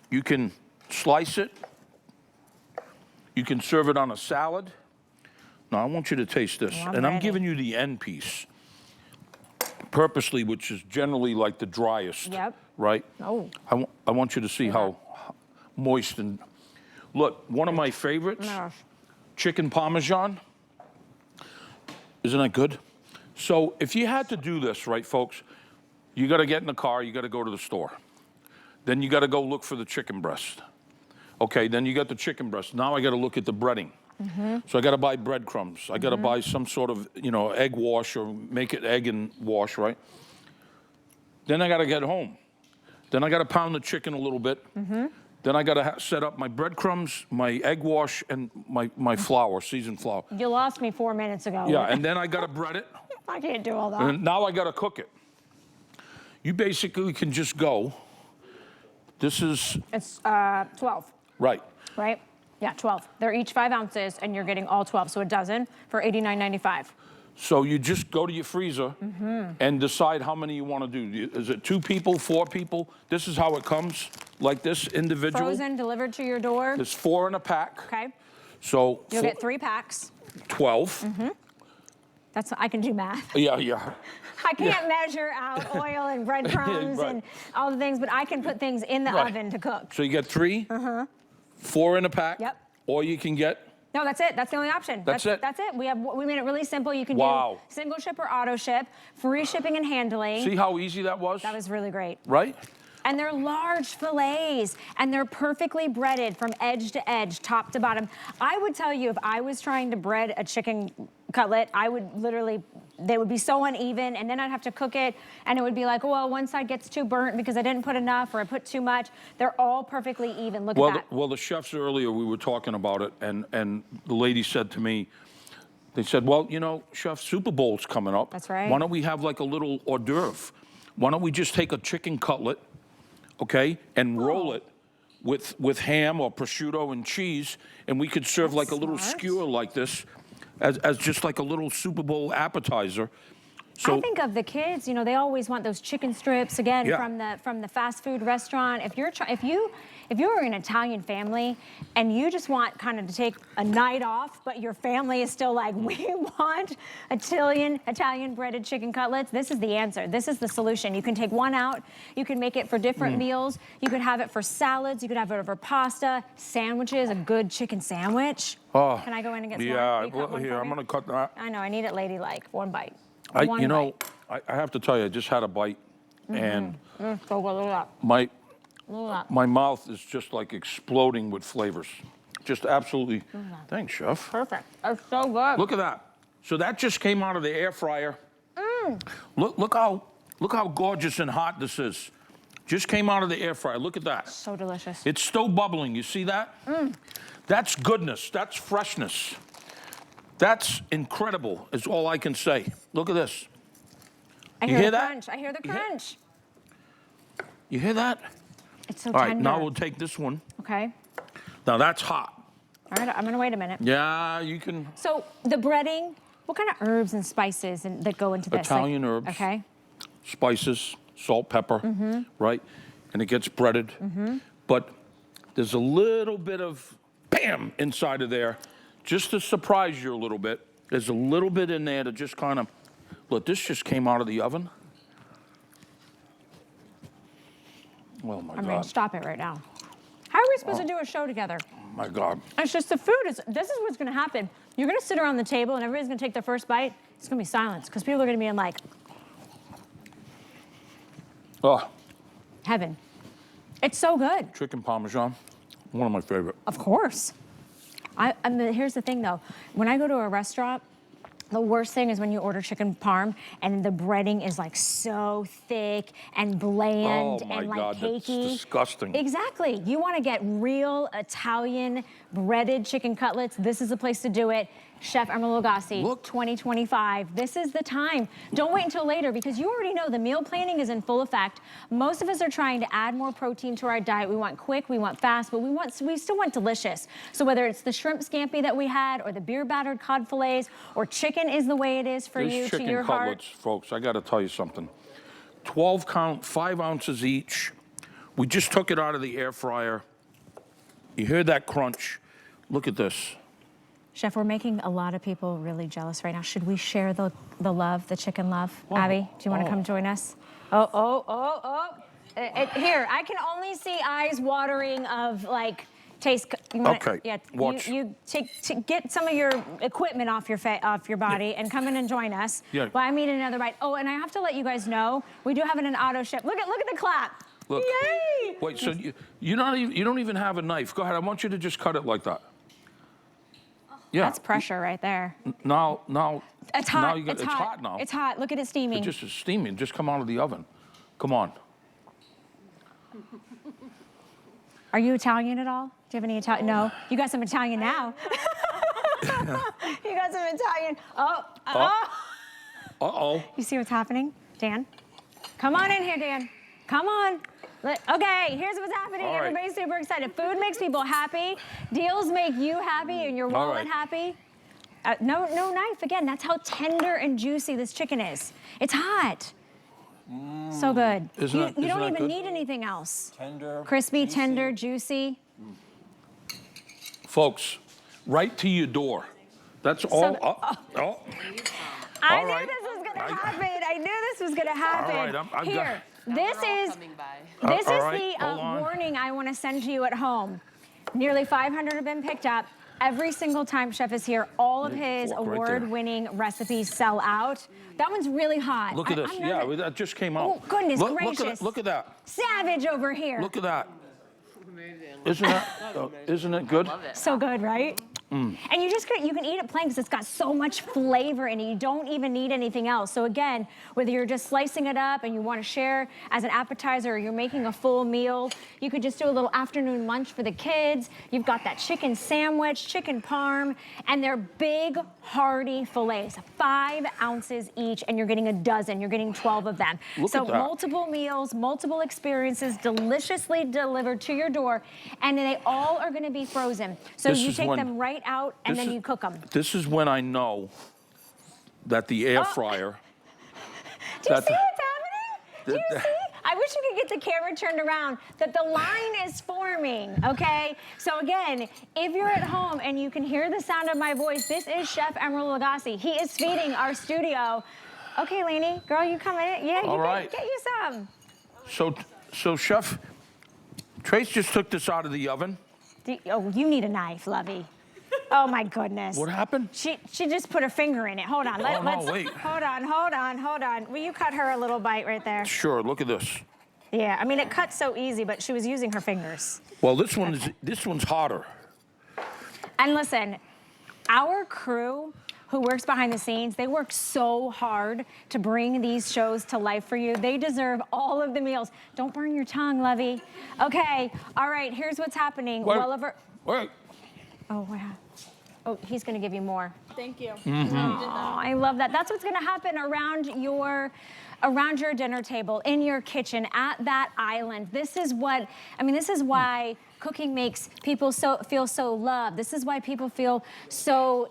you can slice it. You can serve it on a salad. Now, I want you to taste this. Well, and I'm ready. giving you the end piece, purposely, which is generally like the driest. Yep. Right? Oh. I want you to see how moist and... Look, one of my favorites, Gosh. chicken parmesan. Isn't that good? So if you had to do this, right, folks, you got to get in the car, you got to go to the store. Then you got to go look for the chicken breast. Okay, then you got the chicken breast. Now I got to look at the breading. So I got to buy breadcrumbs. I got to buy some sort of, egg wash or make it egg and wash, right? Then I got to get home. Then I got to pound the chicken a little bit. Then I got to set up my breadcrumbs, my egg wash, and my flour, seasoned flour. You lost me 4 minutes ago. Yeah, and then I got to bread it. I can't do all that. And now I got to cook it. You basically can just go. This is... It's 12. Right. Right? Yeah, 12. They're each 5 ounces, and you're getting all 12, so a dozen for $89.95. So you just go to your freezer and decide how many you want to do. Is it 2 people, 4 people? This is how it comes, like this, individual. Frozen, delivered to your door. There's 4 in a pack. Okay. So You'll get 3 packs. 12. I can do math. Yeah. I can't measure out oil and breadcrumbs Right. and all the things, but I can put things in the Right. oven to cook. So you get 3, 4 in a pack. Yep. Or you can get... No, that's it. That's the only option. That's it? That's it. We made it really simple. You can Wow. do single ship or auto ship, free shipping and handling. See how easy that was? That was really great. Right? And they're large fillets, and they're perfectly breaded from edge to edge, top to bottom. I would tell you, if I was trying to bread a chicken cutlet, I would literally, they would be so uneven, and then I'd have to cook it, and it would be like, well, one side gets too burnt because I didn't put enough, or I put too much. They're all perfectly even. Look at that. Well, the chefs earlier, we were talking about it, and the lady said to me, they said, well, Chef, Super Bowl's coming up. That's right. Why don't we have like a little hors d'oeuvre? Why don't we just take a chicken cutlet, okay, and roll it with ham or prosciutto and cheese, and we could serve like a little smart. skewer like this as just like a little Super Bowl appetizer. So I think of the kids, they always want those chicken strips again Yeah. from the fast food restaurant. If you're an Italian family and you just want kind of to take a night off, but your family is still like, we want Italian breaded chicken cutlets, this is the answer. This is the solution. You can take one out. You can make it for different meals. You could have it for salads. You could have it over pasta, sandwiches, a good chicken sandwich. Oh, Can I go in and get some? yeah, Will you cut one here, for I'm me? going to cut that. I know, I need it ladylike. One bite. I One bite. have to tell you, I just had a bite, and So good, look at that. my Look at that. my mouth is just like exploding with flavors. Just absolutely. Thanks, Chef. Perfect. It's so good. Look at that. So that just came out of the air fryer. Look how gorgeous and hot this is. Just came out of the air fryer. Look at that. So delicious. It's still bubbling. You see that? That's goodness. That's freshness. That's incredible, is all I can say. Look at this. I You hear hear the that? crunch. I hear the crunch. You hear that? It's so All right, tender. now we'll take this one. Okay. Now that's hot. All right, I'm gonna wait a minute. Yeah, you can. So the breading, what kind of herbs and spices that go into this? Italian herbs. Okay. Spices, salt, pepper, right? And it gets breaded. But there's a little bit of bam inside of there, just to surprise you a little bit. There's a little bit in there to just kind of, look, this just came out of the oven. Oh my I mean, God. stop it right now. How are we supposed to do a show together? My God. It's just the food this is what's gonna happen. You're gonna sit around the table and everybody's gonna take their first bite. It's gonna be silence because people are gonna be in like Oh, heaven. It's so good. chicken parmesan, one of my favorite. Of course. Here's the thing though. When I go to a restaurant The worst thing is when you order chicken parm and the breading is like so thick and bland and like God, cakey. that's disgusting. Exactly. You want to get real Italian breaded chicken cutlets. This is the place to do it. Chef Emeril Lagasse, 2025. This is the time. Don't wait until later because you already know the meal planning is in full effect. Most of us are trying to add more protein to our diet. We want quick, we want fast, but we still want delicious. So whether it's the shrimp scampi that we had or the beer battered cod fillets or chicken is the way it is for you to your heart. Chicken cutlets, folks, I got to tell you something. 12 count, 5 ounces each. We just took it out of the air fryer. You hear that crunch? Look at this. Chef, we're making a lot of people really jealous right now. Should we share the love, the chicken love? Oh, Abby, do you want to come join us? Here, I can only see eyes watering of like taste. Okay. Yeah. Watch. You get some of your equipment off your body and come in and join us. Yeah. Well, I need another bite. Oh, and I have to let you guys know we do have an auto ship. Look at the clap. Look. Yay! Wait. So you don't even have a knife. Go ahead. I want you to just cut it like that. Yeah. That's pressure right there. Now. It's hot. It's hot now. It's hot. Look at it steaming. It just is steaming. Just come out of the oven. Come on. Are you Italian at all? Do you have any Italian? No. You got some Italian now. You got some Italian. Uh-oh. You see what's happening, Dan? Come on in here, Dan. Come on. Okay, here's what's happening. All right. Everybody's super excited. Food makes people happy. Deals make you happy and your wallet happy. No knife. Again, that's how tender and juicy this chicken is. It's hot. So good. You don't even need anything else. Tender. Crispy, tender, juicy. Folks, right to your door. That's all. I knew this was going to happen. I knew this was going to happen. All right, Here, this is the warning I want to send to you at home. Nearly 500 have been picked up. Every single time Chef is here, all of his award-winning recipes sell out. That one's really hot. Look at this. Yeah, that just came out. Oh, goodness gracious. Look at that. Savage over here. Look at that. Isn't it good? Love it. So good, right? And you can eat it plain because it's got so much flavor in it. You don't even need anything else. So again, whether you're just slicing it up and you want to share as an appetizer or you're making a full meal, you could just do a little afternoon lunch for the kids. You've got that chicken sandwich, chicken parm, and they're big, hearty fillets, 5 ounces each, and you're getting a dozen. You're getting 12 of them. Look at that. Multiple meals, multiple experiences, deliciously delivered to your door, and they all are going to be frozen. So you take them right out and then you cook them. This is when I know that the air fryer. Do you see what's happening? Do you see? I wish you could get the camera turned around, that the line is forming, okay? So again, if you're at home and you can hear the sound of my voice, this is Chef Emeril Lagasse. He is feeding our studio. Okay, Lainey, girl, you come in. Yeah, get you some. So Chef, Trace just took this out of the oven. You need a knife, lovey. Oh my goodness. What happened? She just put her finger in it. Hold on. Wait. Hold on. Will you cut her a little bite right there? Sure, look at this. Yeah, I mean it cuts so easy, but she was using her fingers. Well, this one's hotter. And listen, our crew who works behind the scenes, they work so hard to bring these shows to life for you. They deserve all of the meals. Don't burn your tongue, Lovey. Okay, all right, here's what's happening. Wait. Oh, wow. Oh, he's gonna give you more. Thank you. Oh, I love that. That's what's gonna happen around your dinner table, in your kitchen, at that island. This is why cooking makes people feel so loved. This is why people feel so,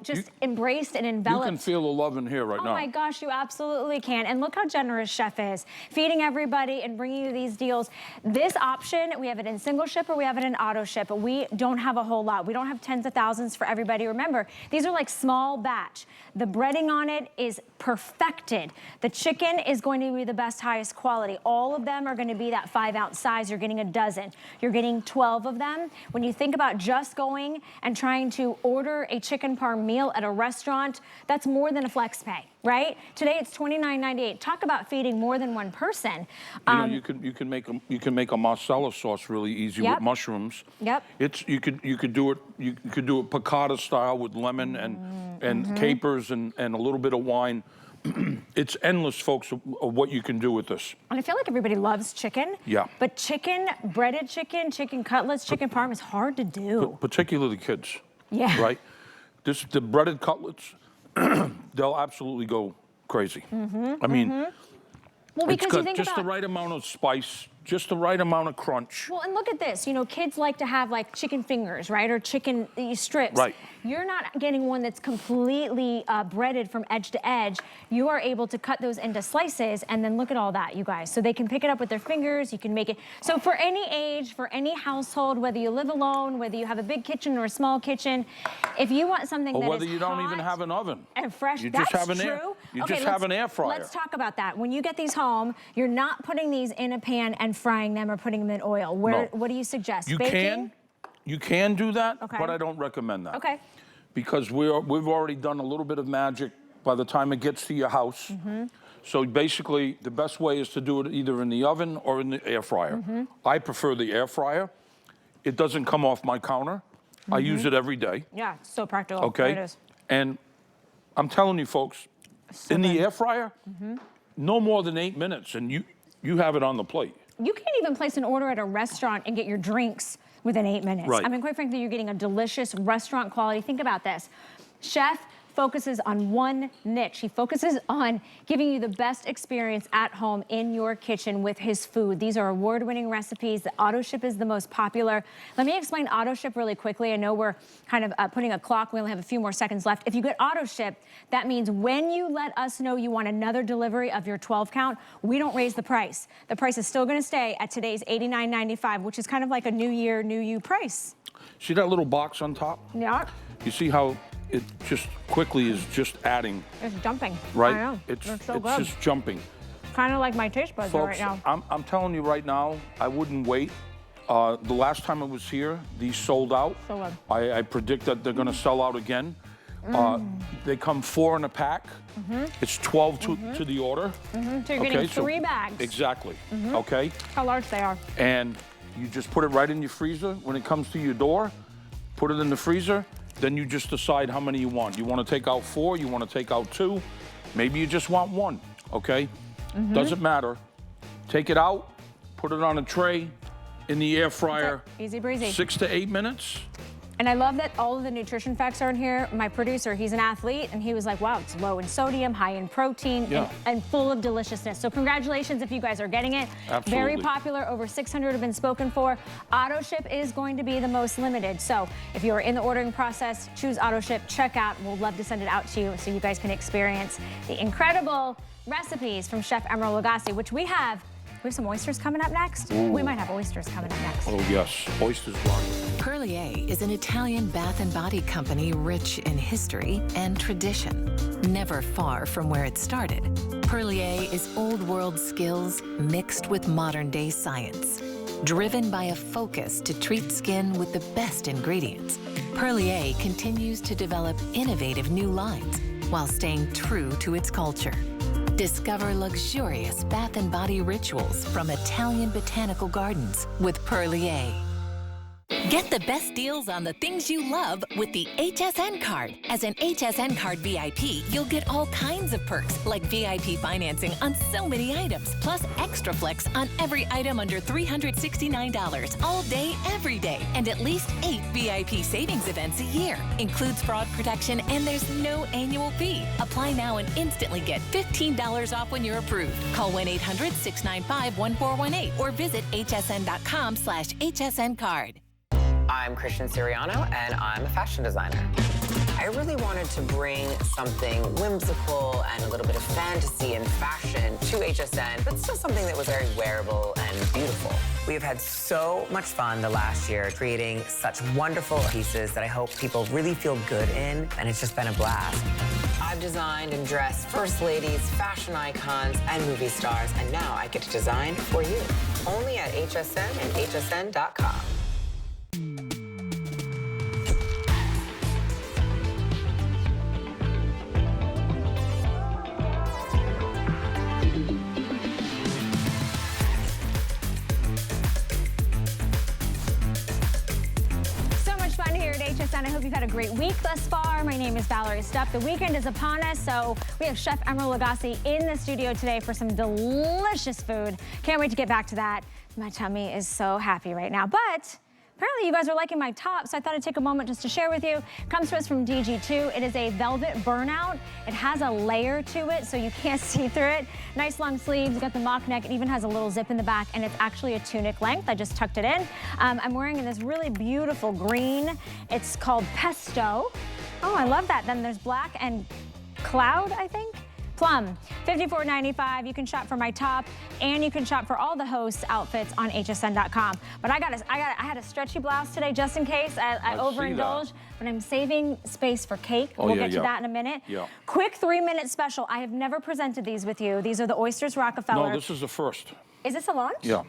just embraced and enveloped. You can feel the love in here right now. Oh my gosh, you absolutely can. And look how generous Chef is, feeding everybody and bringing you these deals. This option, we have it in single ship or we have it in auto ship, but we don't have a whole lot. We don't have tens of thousands for everybody. Remember, these are like small batch. The breading on it is perfected. The chicken is going to be the best, highest quality. All of them are going to be that 5 ounce size. You're getting a dozen. You're getting 12 of them. When you think about just going and trying to order a chicken parm meal at a restaurant, that's more than a flex pay, right? Today it's $29.98. Talk about feeding more than one person. You know, you can make a Marsala sauce really easy with mushrooms. Yep. You could do it piccata style with lemon and capers and a little bit of wine. It's endless, folks, of what you can do with this. And I feel like everybody loves chicken. Yeah. But chicken, breaded chicken, chicken cutlets, chicken parm is hard to do. Particularly kids. Yeah. Right? The breaded cutlets, they'll absolutely go crazy. I mean, well, it's because got you think just about the right amount of spice, just the right amount of crunch. Well, and look at this. You know, kids like to have like chicken fingers, right? Or chicken strips. Right. You're not getting one that's completely breaded from edge to edge. You are able to cut those into slices, and then look at all that, you guys. So they can pick it up with their fingers. You can make it. So for any age, for any household, whether you live alone, whether you have a big kitchen or a small kitchen, if you want something that is whether you don't even have an oven and fresh, you that's just have an true. You just have an air fryer. Let's talk about that. When you get these home, you're not putting these in a pan and frying them or putting them in oil. No. What do you suggest? You can do that, Okay. but I don't recommend that. Okay. Because we've already done a little bit of magic by the time it gets to your house. So basically, the best way is to do it either in the oven or in the air fryer. I prefer the air fryer. It doesn't come off my counter. I use it every day. Yeah, it's so practical. Okay. There it is. And I'm telling you, folks, in the air fryer, no more than 8 minutes, and you have it on the plate. You can't even place an order at a restaurant and get your drinks within 8 minutes. Right. I mean, quite frankly, you're getting a delicious restaurant quality. Think about this. Chef focuses on one niche. He focuses on giving you the best experience at home in your kitchen with his food. These are award-winning recipes. The auto ship is the most popular. Let me explain auto ship really quickly. I know we're kind of putting a clock. We only have a few more seconds left. If you get auto ship, that means when you let us know you want another delivery of your 12 count, we don't raise the price. The price is still going to stay at today's $89.95, which is kind of like a new year, new you price. See that little box on top? Yeah. You see how it just quickly is just adding, It's jumping. right? I know. It's so good. just jumping. Kind of like my taste buds are right Folks, now. I'm telling you right now, I wouldn't wait. The last time I was here, these sold out. So good. I predict that they're going to sell out again. They come 4 in a pack. It's 12 to the order. So you're getting 3 bags. Exactly. Okay. How large they are. And you just put it right in your freezer. When it comes to your door, put it in the freezer. Then you just decide how many you want. You want to take out 4, you want to take out 2, maybe you just want 1, okay? Doesn't matter. Take it out, put it on a tray in the air fryer. Easy breezy. 6 to 8 minutes. And I love that all of the nutrition facts are in here. My producer, he's an athlete, and he was like, wow, it's low in sodium, high in protein, and full of deliciousness. So congratulations if you guys are getting it. Absolutely. Very popular, over 600 have been spoken for. Auto ship is going to be the most limited. So if you are in the ordering process, choose auto ship, check out. We'll love to send it out to you so you guys can experience the incredible recipes from Chef Emeril Lagasse, which we have some oysters coming up next. Ooh. We might have oysters coming up next. Oh yes, oysters rock. Perlier is an Italian bath and body company rich in history and tradition. Never far from where it started, Perlier is old world skills mixed with modern day science. Driven by a focus to treat skin with the best ingredients, Perlier continues to develop innovative new lines while staying true to its culture. Discover luxurious bath and body rituals from Italian botanical gardens with Perlier. Get the best deals on the things you love with the HSN card. As an HSN card VIP, you'll get all kinds of perks like VIP financing on so many items, plus extra flex on every item under $369 all day, every day, and at least 8 VIP savings events a year. Includes fraud protection and there's no annual fee. Apply now and instantly get $15 off when you're approved. Call 1-800-695-1418 or visit hsn.com/HSN card. I'm Christian Siriano, and I'm a fashion designer. I really wanted to bring something whimsical and a little bit of fantasy and fashion to HSN, but still something that was very wearable and beautiful. We have had so much fun the last year creating such wonderful pieces that I hope people really feel good in, and it's just been a blast. I've designed and dressed first ladies, fashion icons, and movie stars, and now I get to design for you. Only at HSN and hsn.com. HSN. I hope you've had a great week thus far. My name is Valerie Stupp. The weekend is upon us, so we have Chef Emeril Lagasse in the studio today for some delicious food. Can't wait to get back to that. My tummy is so happy right now, but apparently you guys are liking my top, so I thought I'd take a moment just to share with you. Comes to us from DG2. It is a velvet burnout. It has a layer to it, so you can't see through it. Nice long sleeves, you got the mock neck. It even has a little zip in the back, and it's actually a tunic length. I just tucked it in. I'm wearing this really beautiful green. It's called Pesto. Oh, I love that. Then there's black and cloud, I think. Plum, $54.95. You can shop for my top, and you can shop for all the hosts' outfits on hsn.com. But I had a stretchy blouse today just in case I overindulged, but I'm saving space for cake. We'll get to that in a minute. Yeah. Quick 3-minute special. I have never presented these with you. These are the Oysters Rockefeller. No, this is the first. Is this a launch? Yeah.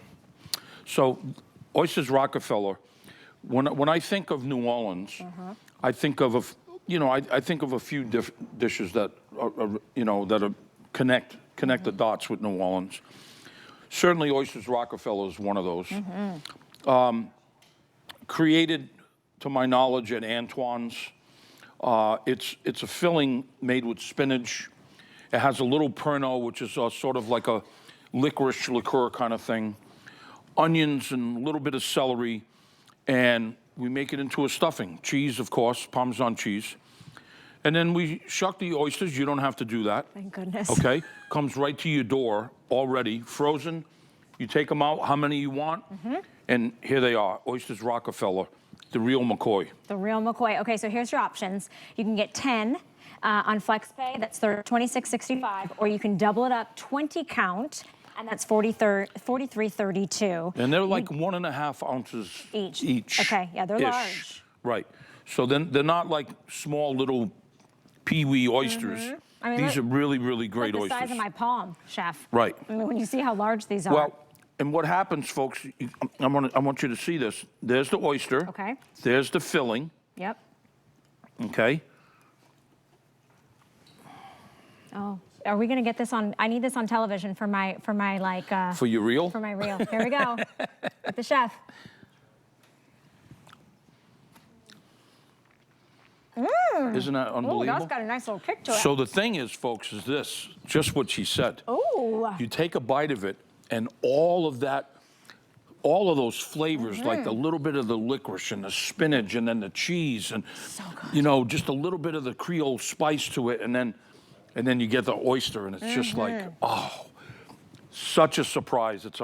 So, Oysters Rockefeller. When I think of New Orleans, I think of I think of a few dishes that are connect the dots with New Orleans. Certainly, Oysters Rockefeller is one of those. Created, to my knowledge, at Antoine's. It's a filling made with spinach. It has a little Pernod, which is sort of like a licorice liqueur kind of thing. Onions and a little bit of celery, and we make it into a stuffing. Cheese, of course, Parmesan cheese. And then we shuck the oysters. You don't have to do that. Thank goodness. Okay? Comes right to your door, already, frozen. You take them out, how many you want, and here they are, Oysters Rockefeller, the real McCoy. The real McCoy. Okay, so here's your options. You can get 10 on FlexPay, that's $26.65, or you can double it up, 20 count, and that's $43.32. And they're like 1.5 ounces each. Okay, yeah, they're large. Right. So then they're not like small little peewee oysters. I mean, these are really, really great oysters. The size of my palm, Chef. Right. I mean, when you see how large these are. Well, and what happens, folks, I want you to see this. There's the oyster. Okay. There's the filling. Yep. Okay. Oh, are we gonna get this on? I need this on television for my like. For your reel? For my reel. Here we go. With the chef. Isn't that unbelievable? Ooh, that's got a nice little kick to it. So the thing is, folks, is this, just what she said. Ooh. You take a bite of it, and all of those flavors, like a little bit of the licorice and the spinach and then the cheese and, so good. Just a little bit of the Creole spice to it, and then you get the oyster, and it's just like, oh, such a surprise. It's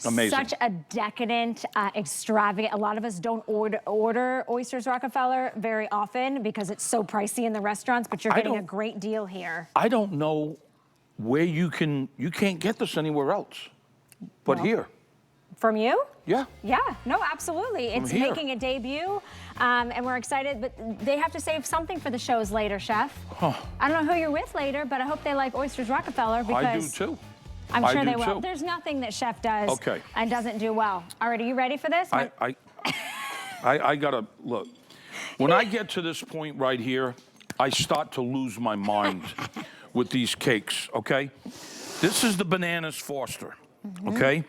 amazing. Such a decadent, extravagant. A lot of us don't order Oysters Rockefeller very often because it's so pricey in the restaurants, but you're getting a great deal here. I don't know where you can't get this anywhere else but here. From you? Yeah. Yeah, no, absolutely. It's making a debut, and we're excited, but they have to save something for the shows later, Chef. Huh. I don't know who you're with later, but I hope they like Oysters Rockefeller because I do too. I'm sure they will. Too. There's nothing that Chef does and doesn't do well. All right, are you ready for this? I gotta look. When I get to this point right here, I start to lose my mind with these cakes, okay? This is the Bananas Foster, okay?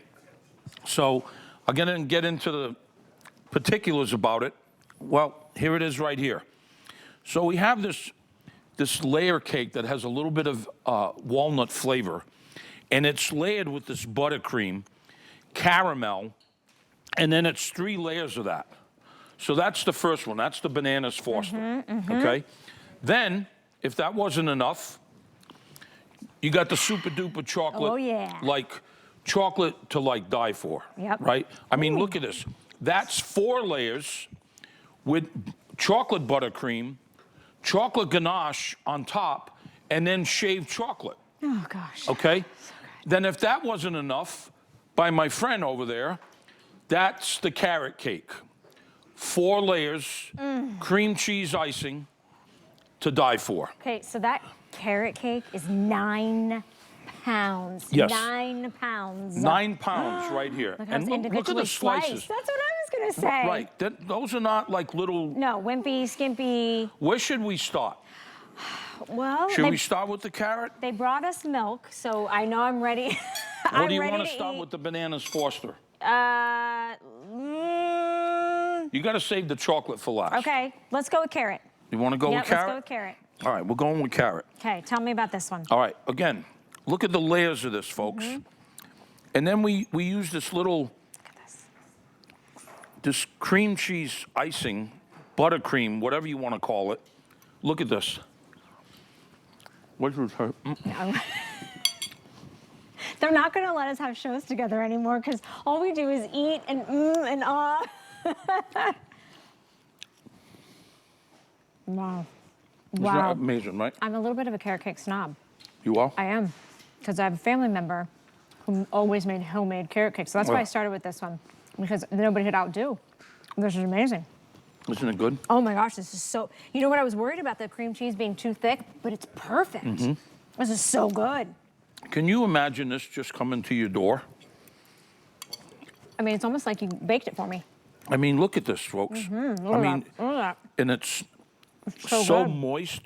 So I'm gonna get into the particulars about it. Well, here it is right here. So we have this layer cake that has a little bit of walnut flavor, and it's layered with this buttercream, caramel, and then it's 3 layers of that. So that's the first one. That's the Bananas Foster, okay? Then, if that wasn't enough, you got the super duper chocolate. Oh, yeah. Like chocolate to like die for, right? I mean, look at this. That's 4 layers with chocolate buttercream, chocolate ganache on top, and then shaved chocolate. Oh, gosh. Okay? Then if that wasn't enough, by my friend over there, that's the carrot cake. 4 layers, cream cheese icing to die for. Okay, so that carrot cake is 9 pounds. Yes. 9 pounds. 9 pounds right here. Look, and look at the slices. That's what I was going to say. Right. Those are not like little... No, wimpy, skimpy. Where should we start? Well, should we start with the carrot? They brought us milk, so I know I'm ready. Or do you want to start with the Bananas Foster? You got to save the chocolate for last. Okay, let's go with carrot. You want to go with carrot? Let's go with carrot. All right, we're going with carrot. Okay, tell me about this one. All right, again, look at the layers of this, folks. And then we use this little, this cream cheese icing, buttercream, whatever you want to call it. Look at this. What was her? They're not going to let us have shows together anymore because all we do is eat and and ah. Wow. Isn't that amazing, right? I'm a little bit of a carrot cake snob. You are? I am, because I have a family member who always made homemade carrot cakes. So that's why I started with this one, because nobody could outdo. This is amazing. Isn't it good? Oh my gosh, this is so, you know what, I was worried about the cream cheese being too thick, but it's perfect. This is so good. Can you imagine this just coming to your door? I mean, it's almost like you baked it for me. I mean, look at this, folks. Look at that. And it's so so good. moist.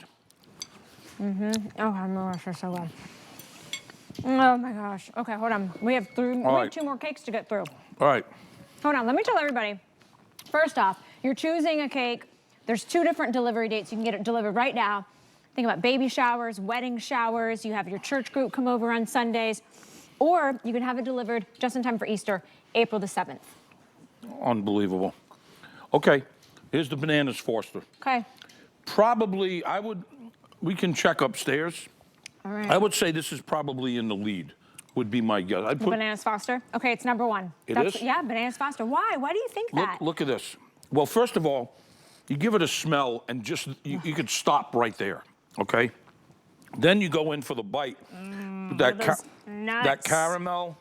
Oh my gosh, they're so good. Oh my gosh. Okay, hold on. We have two more cakes to get through. All right. Hold on, let me tell everybody. First off, you're choosing a cake. There's 2 different delivery dates. You can get it delivered right now. Think about baby showers, wedding showers. You have your church group come over on Sundays. Or you can have it delivered just in time for Easter, April the 7th. Unbelievable. Okay, here's the bananas Foster. Okay. Probably, we can check upstairs. All right. I would say this is probably in the lead, would be my guess. I'd put, Bananas Foster? Okay, it's number 1. It is? Yeah, Bananas Foster. Why? Why do you think that? look at this. Well, first of all, you give it a smell and just, you could stop right there, okay? Then you go in for the bite. With that, that caramel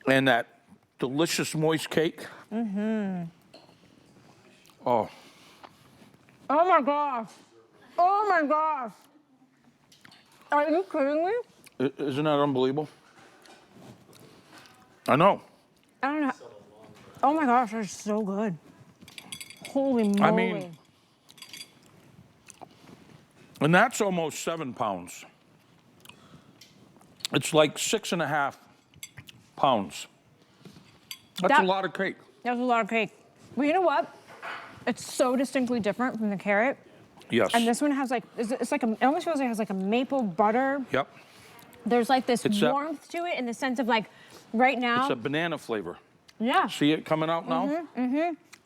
and that delicious moist cake. Oh. Oh my gosh. Oh my gosh. Are you kidding me? Isn't that unbelievable? I know. I don't know. Oh my gosh, they're so good. Holy moly. I mean, and that's almost 7 pounds. It's like 6.5 pounds. That's a lot of cake. That's a lot of cake. Well, you know what? It's so distinctly different from the carrot. Yes. And this one has like, it's like, it almost feels like it has like a maple butter. Yep. There's like this warmth to it in the sense of like, right now. It's a banana flavor. Yeah. See it coming out now?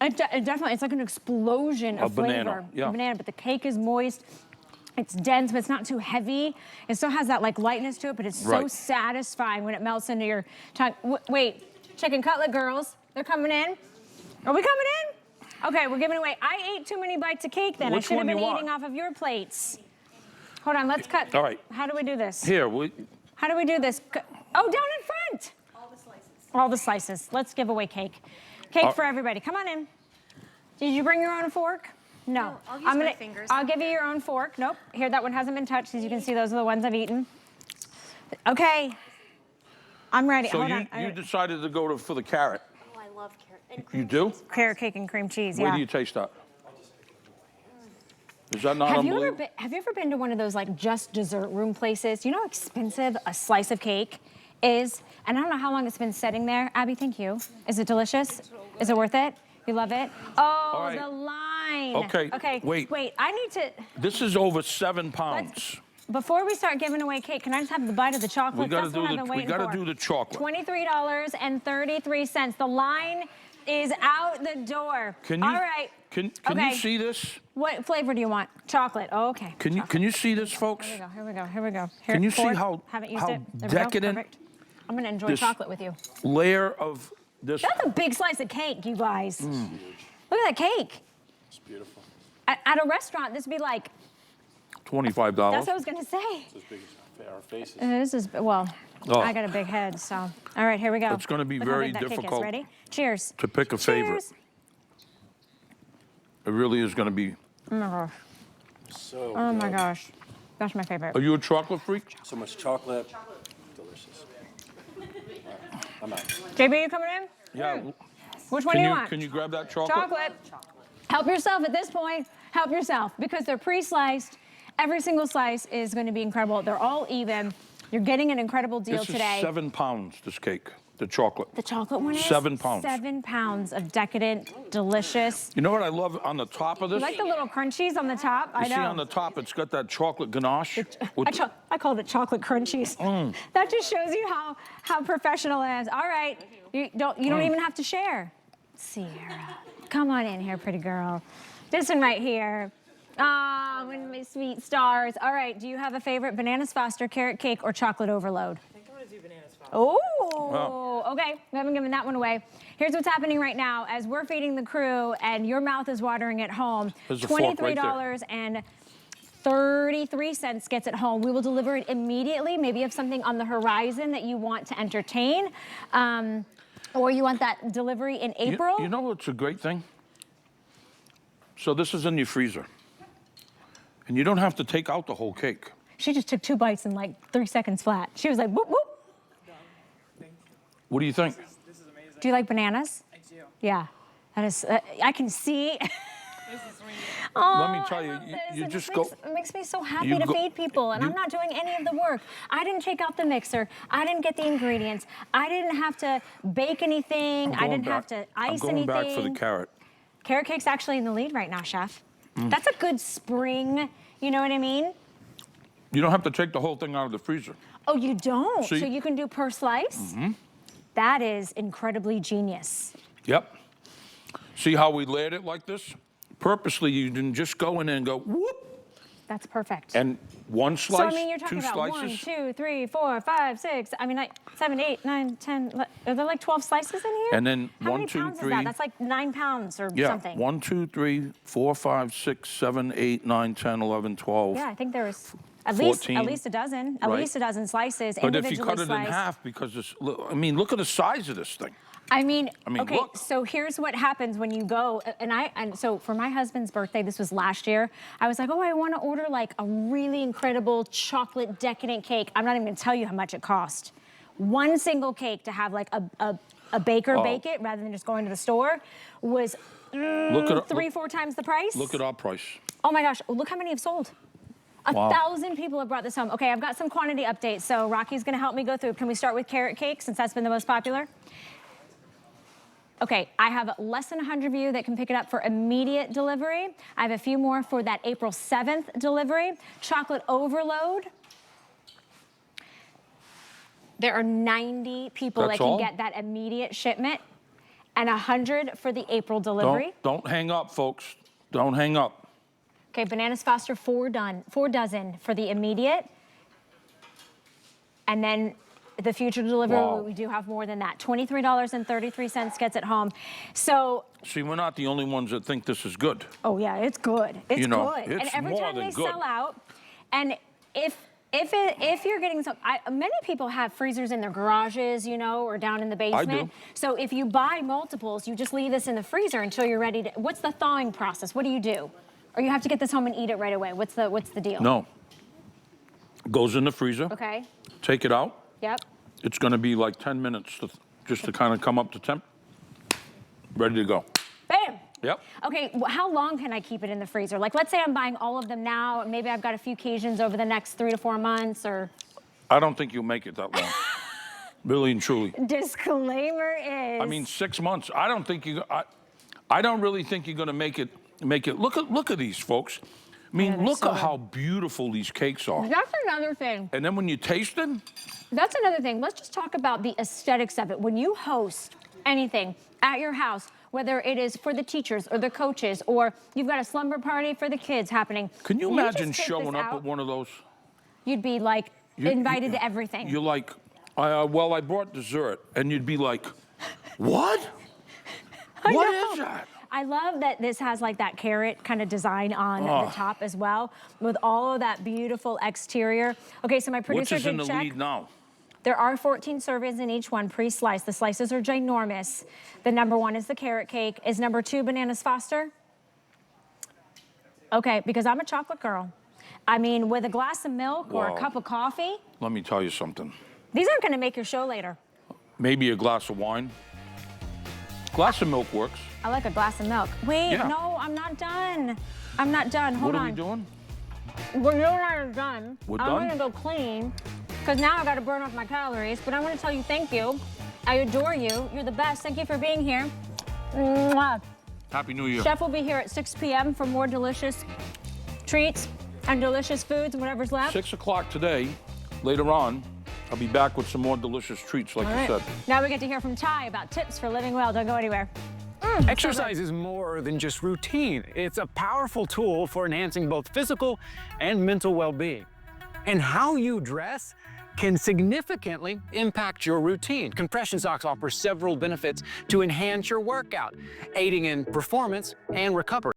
It definitely, it's like an explosion of flavor. Banana, yeah. Banana, but the cake is moist. It's dense, but it's not too heavy. It still has that like lightness to it, but it's so satisfying when it melts into your tongue. Wait, chicken cutlet girls, they're coming in. Are we coming in? Okay, we're giving away. I ate too many bites of cake then. Which I should have one been you eating want? off of your plates. Hold on, let's cut. All right. How do we do this? Here, How do we do this? Oh, down in front. All the slices. All the slices. Let's give away cake. Cake for everybody. Come on in. Did you bring your own fork? No. I'll use my fingers. I'll give you your own fork. Nope. Here, that one hasn't been touched. As you can see, those are the ones I've eaten. Okay. I'm ready. so Hold on. you decided to go for the carrot. Oh, I love carrot. And cream You do? cheese. Carrot cake and cream cheese, Where yeah. do you taste that? Is that not Have you unbelievable? ever been to one of those like just dessert room places? You know how expensive a slice of cake is? And I don't know how long it's been sitting there. Abby, thank you. Is it delicious? Is it worth it? You love it? Oh, right. the line. Okay, Okay. wait. Wait, I need to, This is over 7 pounds. before we start giving away cake, can I just have the bite of the chocolate? We gotta That's what I've been waiting for. do the chocolate. $23.33. The line is out the door. Can you? All right. Can Okay. you see this? What flavor do you want? Chocolate. Oh, okay. Can you see this, folks? Here we go. Here we go. Can you see Fork. how Haven't used how it. There we go. decadent Perfect. I'm gonna enjoy this- chocolate with you. Layer of this. That's a big slice of cake, you guys. Look at that cake. It's beautiful. At a restaurant, this would be like. $25. That's what I was gonna say. It's as big as our faces. This is well. Oh. I got a big head, so. All right, here we go. It's gonna be Look how very big that cake is. difficult Ready? Cheers. to pick a favorite. Cheers. It really is going to be. Oh my gosh. So Oh my good. gosh. That's my favorite. Are you a chocolate freak? So much chocolate. Delicious. I'm out. JB, you coming in? Yeah. Which one do you want? Can you grab that chocolate? Chocolate. Help yourself at this point. Help yourself because they're pre-sliced. Every single slice is going to be incredible. They're all even. You're getting an incredible deal This today. is 7 pounds, this cake. the chocolate. The chocolate one is? 7 pounds. 7 pounds of decadent, delicious. You know what I love on the top of this? You like the little crunchies on the top? I You know. see on the top, it's got that chocolate ganache. I called it chocolate crunchies. That just shows you how professional it is. All right, you don't even have to share. Sierra, come on in here, pretty girl. This one right here. Ah, one of my sweet stars. All right, do you have a favorite? Bananas Foster, carrot cake, or chocolate overload? I think I'm gonna do bananas Foster. Oh, okay. We haven't given that one away. Here's what's happening right now. As we're feeding the crew and your mouth is watering at home, There's a fork right there. $23.33 gets it home. We will deliver it immediately. Maybe you have something on the horizon that you want to entertain, or you want that delivery in April. You know what's a great thing? So this is in your freezer. And you don't have to take out the whole cake. She just took 2 bites in like 3 seconds flat. She was like, whoop, whoop. What do you think? This is amazing. Do you like bananas? I do. Yeah, that is, I can see. This is sweet. Oh, Let me tell I you, love you- this. you It just It makes me so happy you to go- feed people, and I'm you- not doing any of the work. I didn't take out the mixer. I didn't get the ingredients. I didn't have to bake anything. I didn't have to ice I'm going anything. back for the carrot. Carrot cake's actually in the lead right now, Chef. Mm. That's a good spring, you know what I mean? You don't have to take the whole thing out of the freezer. Oh, you don't? See? So you can do per slice? That is incredibly genius. Yep. See how we layered it like this? Purposely, you didn't just go in and go, whoop, That's perfect. and one So, slice, I mean, you're talking 2 about slices. 1, 2, 3, 4, 5, 6. I mean, like 7, 8, 9, 10. Are there like 12 slices in here? And then How 1, many 2, pounds 3. is that? That's like 9 pounds or Yeah, something. 1, 2, 3, 4, 5, 6, 7, 8, 9, 10, 11, 12. Yeah, I think there was at 14, least a dozen. At right? least a dozen slices, But if you individually cut it sliced. in half, because it's, I mean, look at the size of this thing. I mean, okay, look. so here's what happens when you go, and so for my husband's birthday, this was last year, I was like, oh, I want to order like a really incredible chocolate decadent cake. I'm not even going to tell you how much it cost. One single cake to have like a baker bake it rather than just going to the store was Look at 3-4 times the price. Look at our price. Oh my gosh, look how many have sold. Wow. 1,000 people have brought this home. Okay, I've got some quantity updates, so Rocky's gonna help me go through. Can we start with carrot cake since that's been the most popular? Okay, I have less than 100 of you that can pick it up for immediate delivery. I have a few more for that April 7th delivery. Chocolate overload. There are 90 people That's that can all? get that immediate shipment and 100 for the April delivery. Don't hang up, folks. Don't hang up. Okay, Bananas Foster, 4 dozen for the immediate. And then the future delivery, Wow. we do have more than that. $23.33 gets it home. So, See, we're not the only ones that think this is good. oh yeah, it's good. It's You know, good. And it's every more time than they good. sell out, and if you're getting some, many people have freezers in their garages, you know, or down in the basement. do. So if you buy multiples, you just leave this in the freezer until you're ready to. What's the thawing process? What do you do? Or you have to get this home and eat it right away? What's the deal? No. Goes in the freezer. Okay. Take it out. Yep. It's going to be like 10 minutes just to kind of come up to temp. Ready to go. Bam. Yep. Okay, how long can I keep it in the freezer? Like, let's say I'm buying all of them now, and maybe I've got a few occasions over the next 3 to 4 months, or... I don't think you'll make it that long. Really and truly. Disclaimer is... I mean, 6 months. I don't think you. I don't really think you're going to make it. Look at these folks. I mean, they're look so at how beautiful these cakes are. That's another thing. And then when you taste them, That's another thing. Let's just talk about the aesthetics of it. When you host anything at your house, whether it is for the teachers or the coaches, or you've got a slumber party for the kids happening. can you just imagine take showing this up out, at one of those? You'd be like invited to everything. You're like, well, I brought dessert, and you'd be like, what? What is that? I love that this has like that carrot kind of design on the top as well, with all of that beautiful exterior. Okay, so my Which producer is in did the check. lead now? There are 14 servings in each one, pre-sliced. The slices are ginormous. The number 1 is the carrot cake. Is number 2 Bananas Foster? Okay, because I'm a chocolate girl. I mean, with a glass of milk or a Wow. cup of coffee, Let me tell you something. these aren't gonna make your show later. Maybe a glass of wine. Glass of milk works. I like a glass of milk. Wait, Yeah. no, I'm not done. I'm not done, hold What on. are we doing? When you're not done, We're I'm done? gonna go clean, because now I gotta burn off my calories, but I wanna tell you thank you. I adore you. You're the best. Thank you for being here. Mwah. Happy New Year. Chef will be here at 6 p.m. for more delicious treats and delicious foods and whatever's left. 6 o'clock today. Later on, I'll be back with some more delicious treats, like All you right. said. Now we get to hear from Ty about tips for living well. Don't go anywhere. Exercise is more than just routine. It's a powerful tool for enhancing both physical and mental well-being. And how you dress can significantly impact your routine. Compression socks offer several benefits to enhance your workout, aiding in performance and recovery.